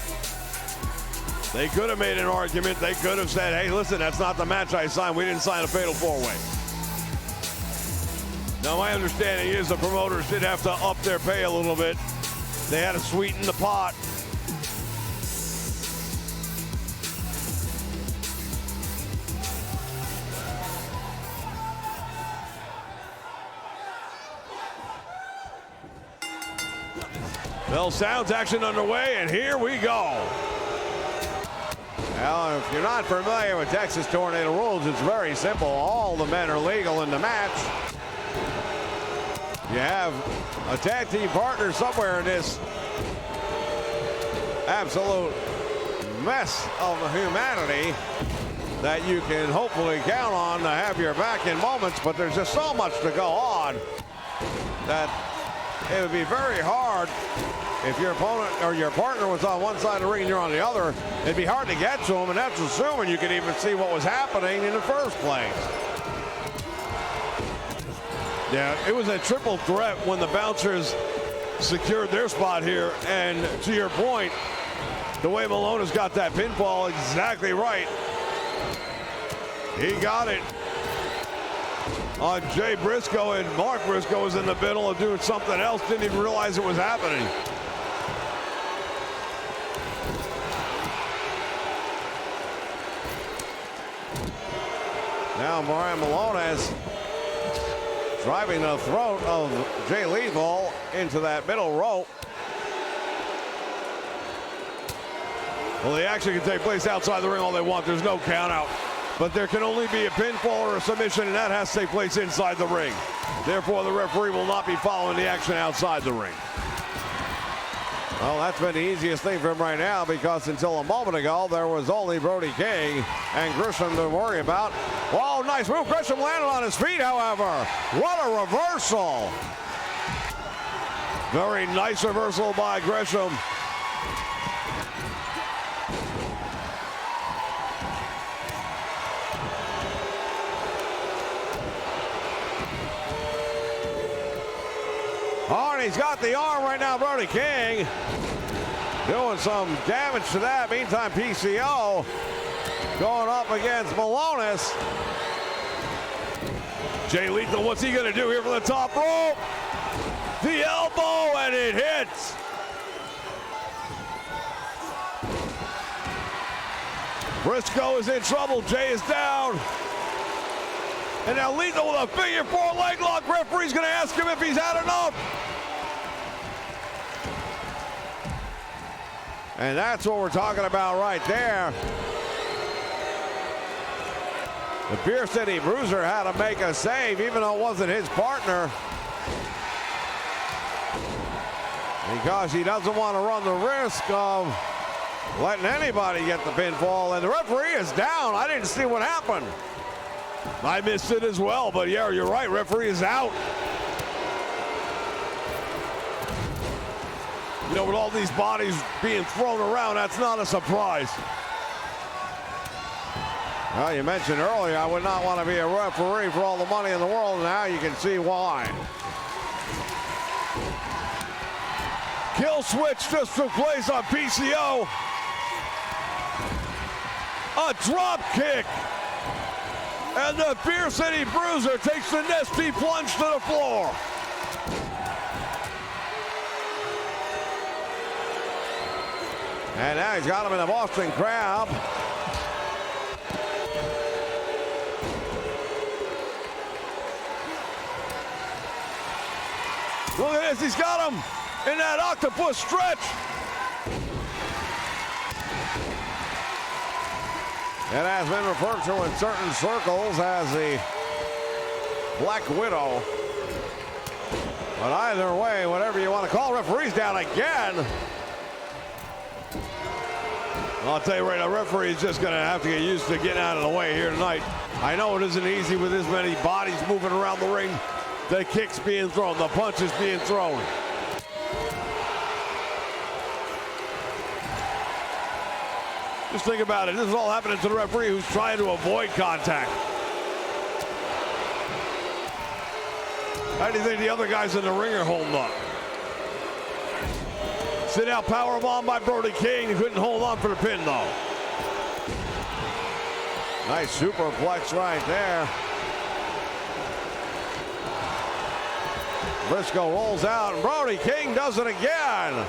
They could have made an argument. They could have said, hey, listen, that's not the match I signed. We didn't sign a fatal four-way. Now, my understanding is the promoters did have to up their pay a little bit. They had to sweeten the pot. Well, sounds action underway, and here we go. Well, if you're not familiar with Texas tornado rules, it's very simple. All the men are legal in the match. You have a tag team partner somewhere in this absolute mess of humanity that you can hopefully count on to have your back in moments, but there's just so much to go on that it would be very hard if your opponent or your partner was on one side of the ring and you're on the other. It'd be hard to get to him, and that's assuming you could even see what was happening in the first place. Yeah, it was a triple threat when the bouncers secured their spot here. And to your point, the way Malone has got that pinfall exactly right. He got it on Jay Briscoe, and Mark Briscoe was in the middle of doing something else, didn't even realize it was happening. Now Bryan Malones driving the throat of Jay Lethal into that middle rope. Well, the action can take place outside the ring all they want. There's no count out. But there can only be a pinfall or a submission, and that has to take place inside the ring. Therefore, the referee will not be following the action outside the ring. Well, that's been the easiest thing for him right now, because until a moment ago, there was only Brody King and Grisham to worry about. Whoa, nice move. Grisham landed on his feet, however. What a reversal. Very nice reversal by Grisham. Oh, and he's got the arm right now, Brody King. Doing some damage to that. Meantime, PCO going up against Malones. Jay Lethal, what's he going to do here from the top rope? The elbow, and it hits. Briscoe is in trouble. Jay is down. And now Lethal with a figure four leg lock. Referee's going to ask him if he's had enough. And that's what we're talking about right there. The Beer City Bruiser had to make a save, even though it wasn't his partner, because he doesn't want to run the risk of letting anybody get the pinfall, and the referee is down. I didn't see what happened. I missed it as well, but yeah, you're right. Referee is out. You know, with all these bodies being thrown around, that's not a surprise. Well, you mentioned earlier I would not want to be a referee for all the money in the world. Now you can see why. Kill switch just took place on PCO. A drop kick. And the Beer City Bruiser takes the nasty plunge to the floor. And now he's got him in the Boston Crab. Look at this, he's got him in that octopus stretch. It has been referred to in certain circles as the Black Widow. But either way, whatever you want to call, referee's down again. I'll tell you right now, referee is just going to have to get used to getting out of the way here tonight. I know it isn't easy with this many bodies moving around the ring. The kicks being thrown, the punches being thrown. Just think about it. This is all happening to the referee who's trying to avoid contact. How do you think the other guys in the ring are holding up? Sit out powerbomb by Brody King. He couldn't hold on for the pin, though. Nice superplex right there. Briscoe rolls out, and Brody King does it again.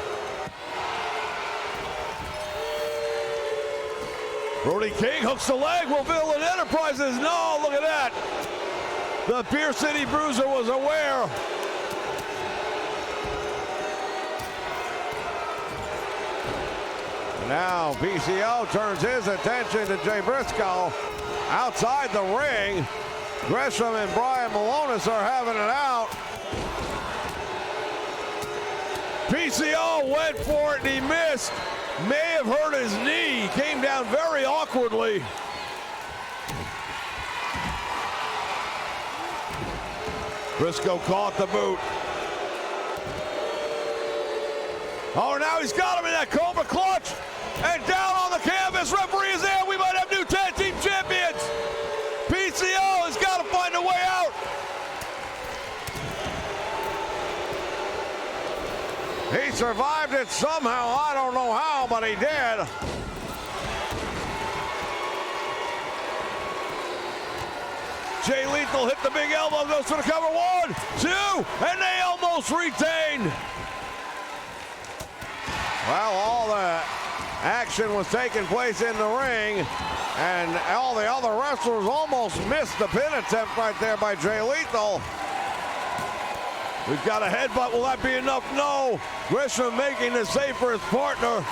Brody King hooks the leg. Will Villain Enterprises? No, look at that. The Beer City Bruiser was aware. Now PCO turns his attention to Jay Briscoe. Outside the ring, Gresham and Bryan Malonis are having it out. PCO went for it and he missed. May have hurt his knee. Came down very awkwardly. Briscoe caught the boot. Oh, now he's got him in that Cobra clutch. And down on the canvas, referee is there. We might have new tag team champions. PCO has got to find a way out. He survived it somehow. I don't know how, but he did. Jay Lethal hit the big elbow, goes for the cover. 1, 2, and they almost retained. Well, all the action was taking place in the ring, and all the other wrestlers almost missed the pin attempt right there by Jay Lethal. We've got a headbutt. Will that be enough? No. Gresham making the save for his partner,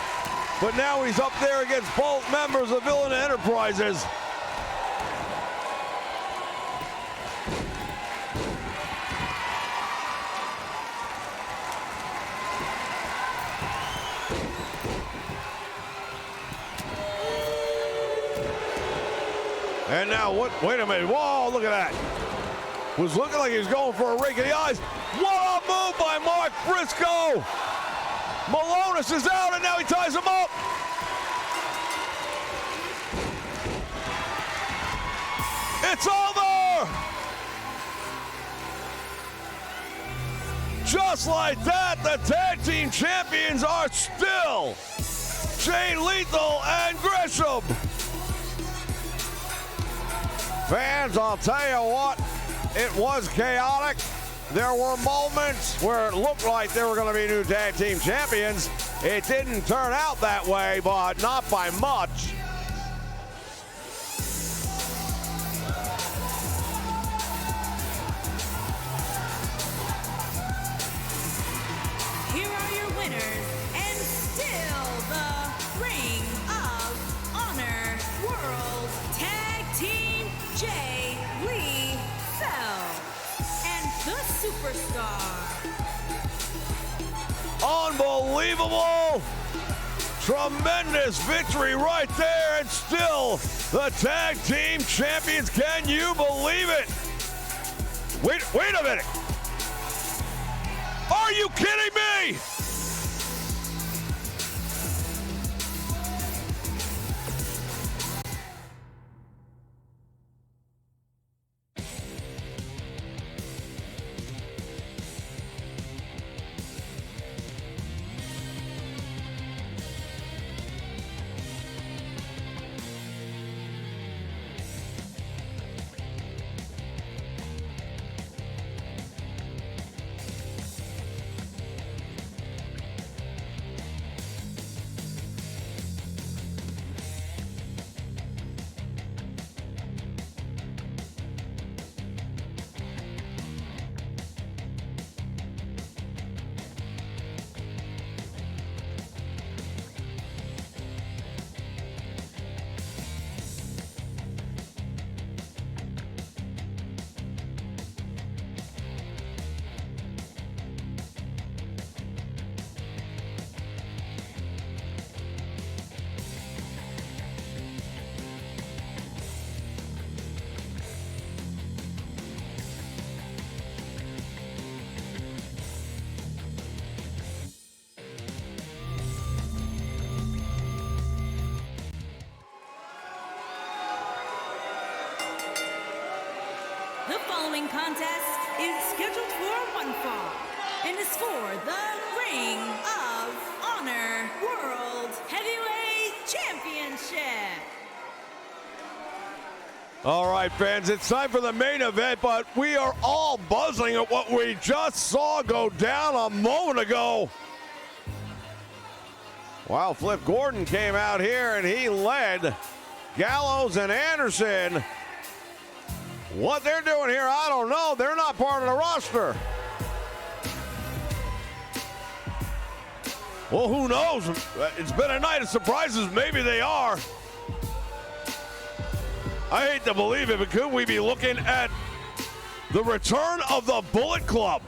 but now he's up there against both members of Villain Enterprises. And now, wait a minute. Whoa, look at that. Was looking like he was going for a rake in the eyes. What a move by Mark Briscoe. Malonis is out, and now he ties him up. It's over. Just like that, the tag team champions are still Jay Lethal and Gresham. Fans, I'll tell you what, it was chaotic. There were moments where it looked like they were going to be new tag team champions. It didn't turn out that way, but not by much. Here are your winners, and still the Ring of Honor World Tag Team Jay Lethal and the Superstar. Unbelievable. Tremendous victory right there, and still the tag team champions. Can you believe it? Wait a minute. Are you kidding me? The following contest is scheduled for one fall and is for the Ring of Honor World Heavyweight Championship. All right, fans, it's time for the main event, but we are all buzzing at what we just saw go down a moment ago. Wow, Flip Gordon came out here and he led Gallows and Anderson. What they're doing here, I don't know. They're not part of the roster. Well, who knows? It's been a night of surprises. Maybe they are. I hate to believe it, but could we be looking at the return of the Bullet Club?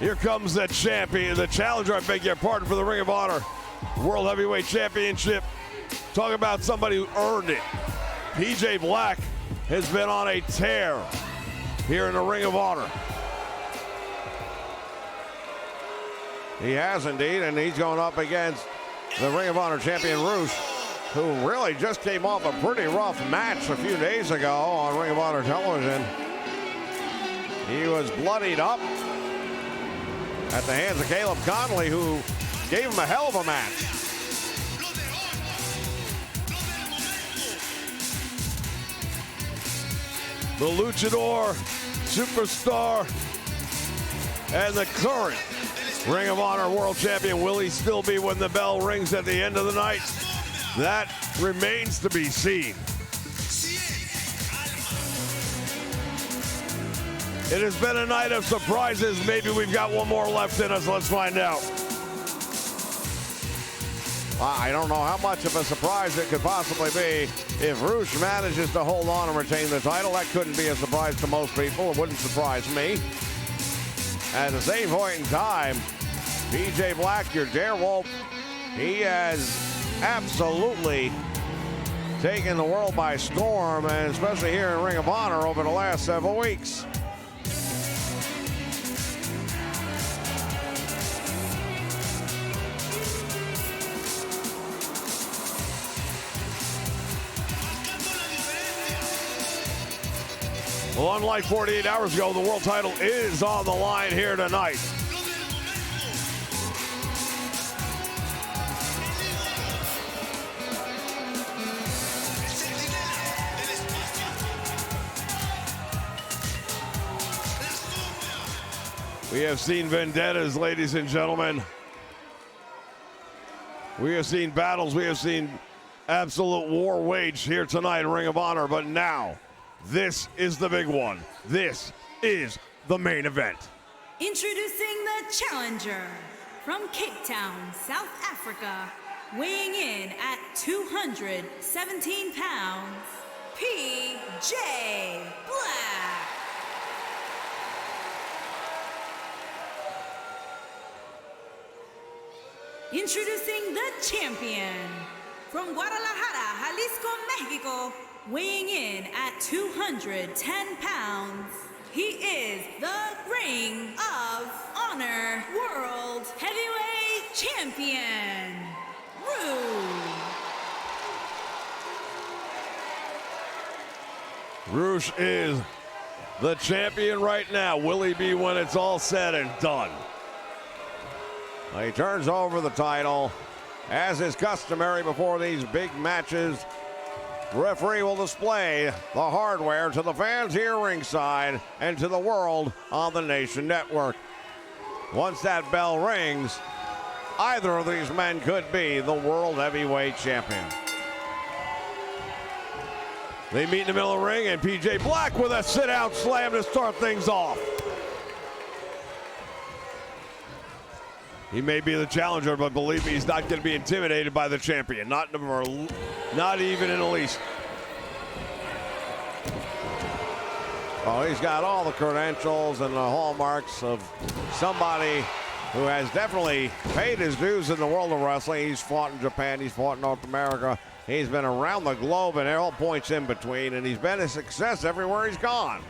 Here comes the champion, the challenger, I beg your pardon, for the Ring of Honor World Heavyweight Championship. Talk about somebody who earned it. PJ Black has been on a tear here in the Ring of Honor. He has indeed, and he's going up against the Ring of Honor champion Rush, who really just came off a pretty rough match a few days ago on Ring of Honor television. He was bloodied up at the hands of Caleb Konley, who gave him a hell of a match. The luchador, superstar, and the current Ring of Honor World Champion. Will he still be when the bell rings at the end of the night? That remains to be seen. It has been a night of surprises. Maybe we've got one more left in us. Let's find out. I don't know how much of a surprise it could possibly be. If Rush manages to hold on and retain the title, that couldn't be a surprise to most people. It wouldn't surprise me. At the same point in time, PJ Black, your Darewolf, he has absolutely taken the world by storm, and especially here in Ring of Honor over the last several weeks. Well, unlike 48 hours ago, the world title is on the line here tonight. We have seen vendettas, ladies and gentlemen. We have seen battles. We have seen absolute war waged here tonight in Ring of Honor. But now, this is the big one. This is the main event. Introducing the challenger from Cape Town, South Africa, weighing in at 217 pounds, PJ Black. Introducing the champion from Guadalajara, Jalisco, Mexico, weighing in at 210 pounds. He is the Ring of Honor World Heavyweight Champion, ROH is the champion right now. Will he be when it's all said and done? He turns over the title. As is customary before these big matches, the referee will display the hardware to the fans here ringside and to the world on the Nation Network. Once that bell rings, either of these men could be the World Heavyweight Champion. They meet in the middle of the ring, and PJ Black with a sit-out slam to start things off. He may be the challenger, but believe me, he's not going to be intimidated by the champion. Not even in the least. Oh, he's got all the credentials and the hallmarks of somebody who has definitely paid his dues in the world of wrestling. He's fought in Japan, he's fought in North America, he's been around the globe and all points in between, and he's been a success everywhere he's gone.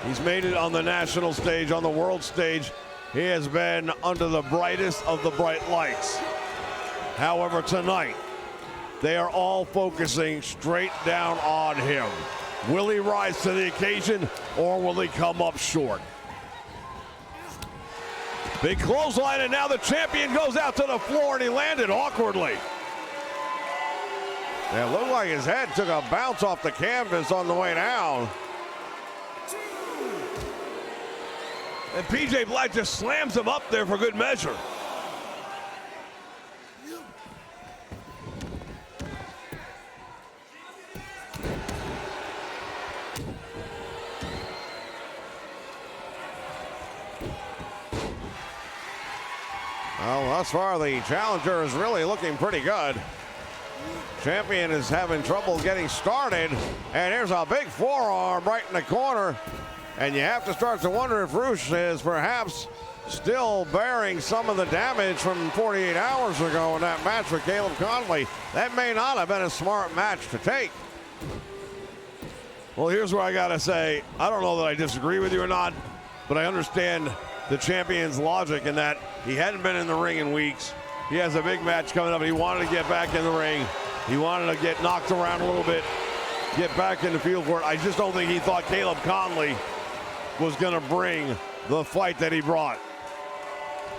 He's made it on the national stage, on the world stage. He has been under the brightest of the bright lights. However, tonight, they are all focusing straight down on him. Will he rise to the occasion, or will he come up short? Big clothesline, and now the champion goes out to the floor, and he landed awkwardly. It looked like his head took a bounce off the canvas on the way down. And PJ Black just slams him up there for good measure. Well, thus far, the challenger is really looking pretty good. Champion is having trouble getting started. And here's a big forearm right in the corner. And you have to start to wonder if ROH is perhaps still bearing some of the damage from 48 hours ago in that match with Caleb Konley. That may not have been a smart match to take. Well, here's where I gotta say, I don't know that I disagree with you or not, but I understand the champion's logic in that he hadn't been in the ring in weeks. He has a big match coming up, and he wanted to get back in the ring. He wanted to get knocked around a little bit, get back in the field for it. I just don't think he thought Caleb Konley was going to bring the fight that he brought.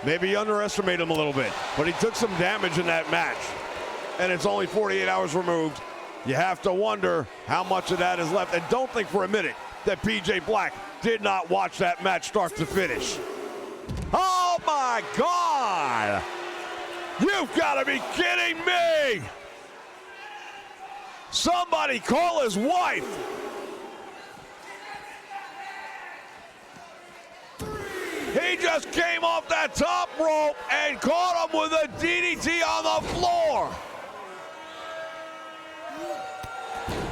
Maybe he underestimated him a little bit, but he took some damage in that match, and it's only 48 hours removed. You have to wonder how much of that is left, and don't think for a minute that PJ Black did not watch that match start to finish. Oh my God! You've got to be kidding me! Somebody call his wife! He just came off that top rope and caught him with a DDT on the floor.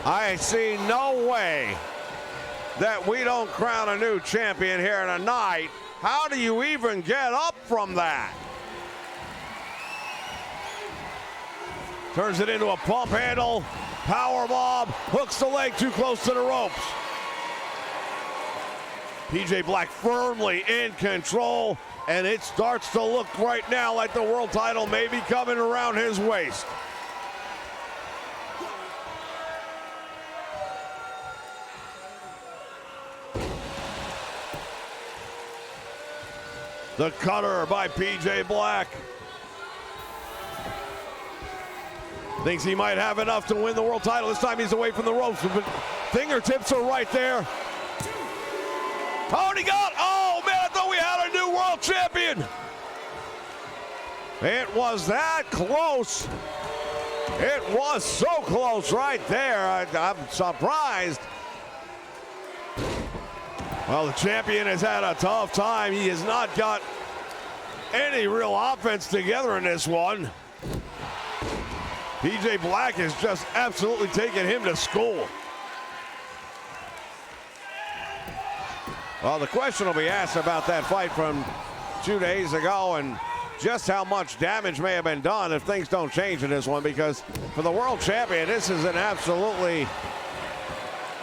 I see no way that we don't crown a new champion here tonight. How do you even get up from that? Turns it into a pump handle, power bomb, hooks the leg too close to the ropes. PJ Black firmly in control, and it starts to look right now like the world title may be coming around his waist. The cutter by PJ Black. Thinks he might have enough to win the world title. This time he's away from the ropes, but fingertips are right there. Oh, and he got, oh man, I thought we had a new world champion. It was that close. It was so close right there. I'm surprised. Well, the champion has had a tough time. He has not got any real offense together in this one. PJ Black has just absolutely taken him to school. Well, the question will be asked about that fight from 2 days ago and just how much damage may have been done if things don't change in this one, because for the world champion, this is an absolutely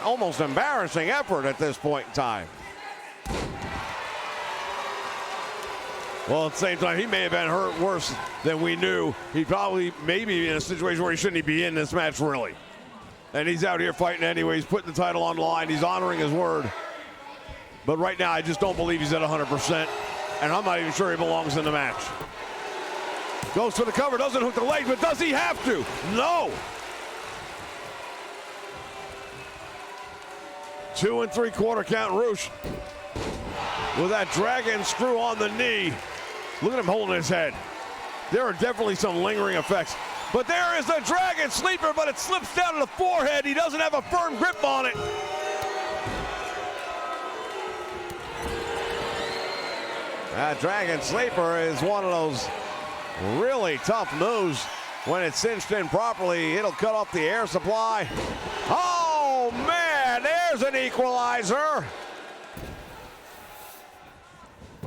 almost embarrassing effort at this point in time. Well, at the same time, he may have been hurt worse than we knew. He probably may be in a situation where he shouldn't be in this match, really. And he's out here fighting anyway. He's putting the title on the line. He's honoring his word. But right now, I just don't believe he's at 100%. And I'm not even sure he belongs in the match. Goes for the cover, doesn't hook the leg, but does he have to? No. 2 3/4 count, ROH. With that dragon screw on the knee. Look at him holding his head. There are definitely some lingering effects. But there is the dragon sleeper, but it slips down to the forehead. He doesn't have a firm grip on it. That dragon sleeper is one of those really tough moves. When it's cinched in properly, it'll cut off the air supply. Oh, man, there's an equalizer.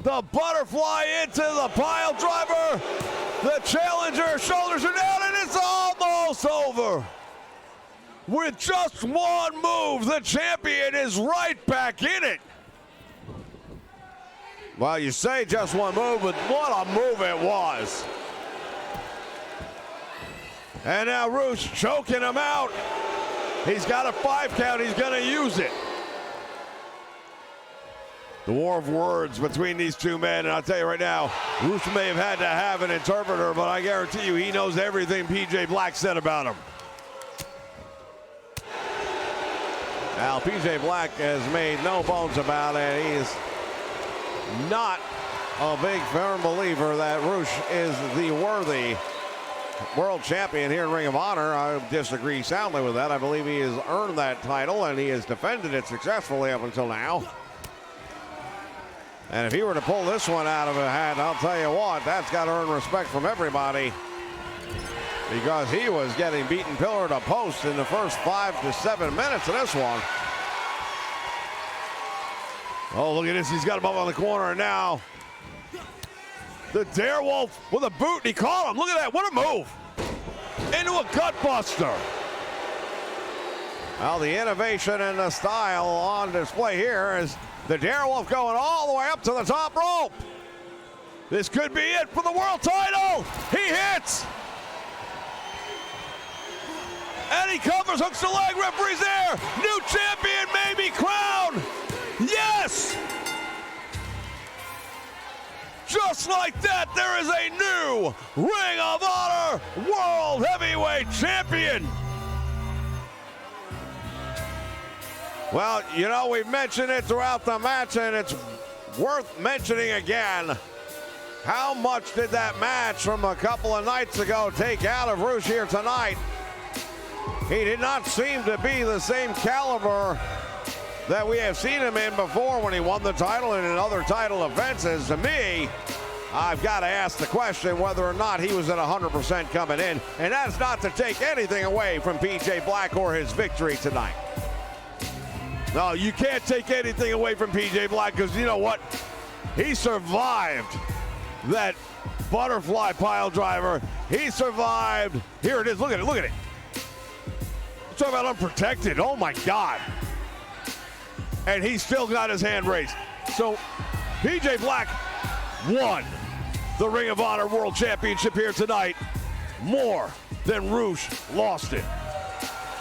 The butterfly into the pile driver. The challenger, shoulders are down, and it's almost over. With just one move, the champion is right back in it. Well, you say just one move, but what a move it was. And now ROH choking him out. He's got a 5 count. He's going to use it. The war of words between these two men, and I'll tell you right now, ROH may have had to have an interpreter, but I guarantee you he knows everything PJ Black said about him. Now, PJ Black has made no bones about it. He is not a big firm believer that ROH is the worthy world champion here in Ring of Honor. I disagree soundly with that. I believe he has earned that title, and he has defended it successfully up until now. And if he were to pull this one out of a hat, I'll tell you what, that's got to earn respect from everybody, because he was getting beaten pillar to post in the first 5 to 7 minutes of this one. Oh, look at this. He's got him up on the corner now. The Darewolf with a boot, and he caught him. Look at that. What a move. Into a gut buster. Well, the innovation and the style on display here is the Darewolf going all the way up to the top rope. This could be it for the world title. He hits. And he covers, hooks the leg, referee's there. New champion may be crowned. Yes! Just like that, there is a new Ring of Honor World Heavyweight Champion. Well, you know, we've mentioned it throughout the match, and it's worth mentioning again. How much did that match from a couple of nights ago take out of ROH here tonight? He did not seem to be the same caliber that we have seen him in before when he won the title and in other title offenses. To me, I've got to ask the question whether or not he was at 100% coming in, and that's not to take anything away from PJ Black or his victory tonight. No, you can't take anything away from PJ Black, because you know what? He survived that butterfly pile driver. He survived. Here it is. Look at it. Look at it. Talk about unprotected. Oh, my God. And he still got his hand raised. So PJ Black won the Ring of Honor World Championship here tonight. More than ROH lost it.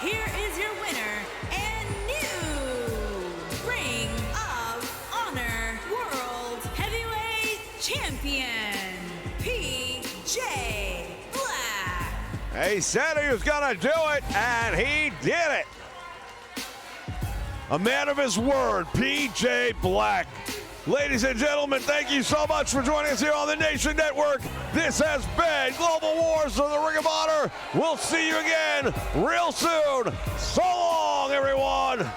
Here is your winner and new Ring of Honor World Heavyweight Champion, PJ Black. He said he was going to do it, and he did it. A man of his word, PJ Black. Ladies and gentlemen, thank you so much for joining us here on the Nation Network. This has been Global Wars of the Ring of Honor. We'll see you again real soon. So long, everyone.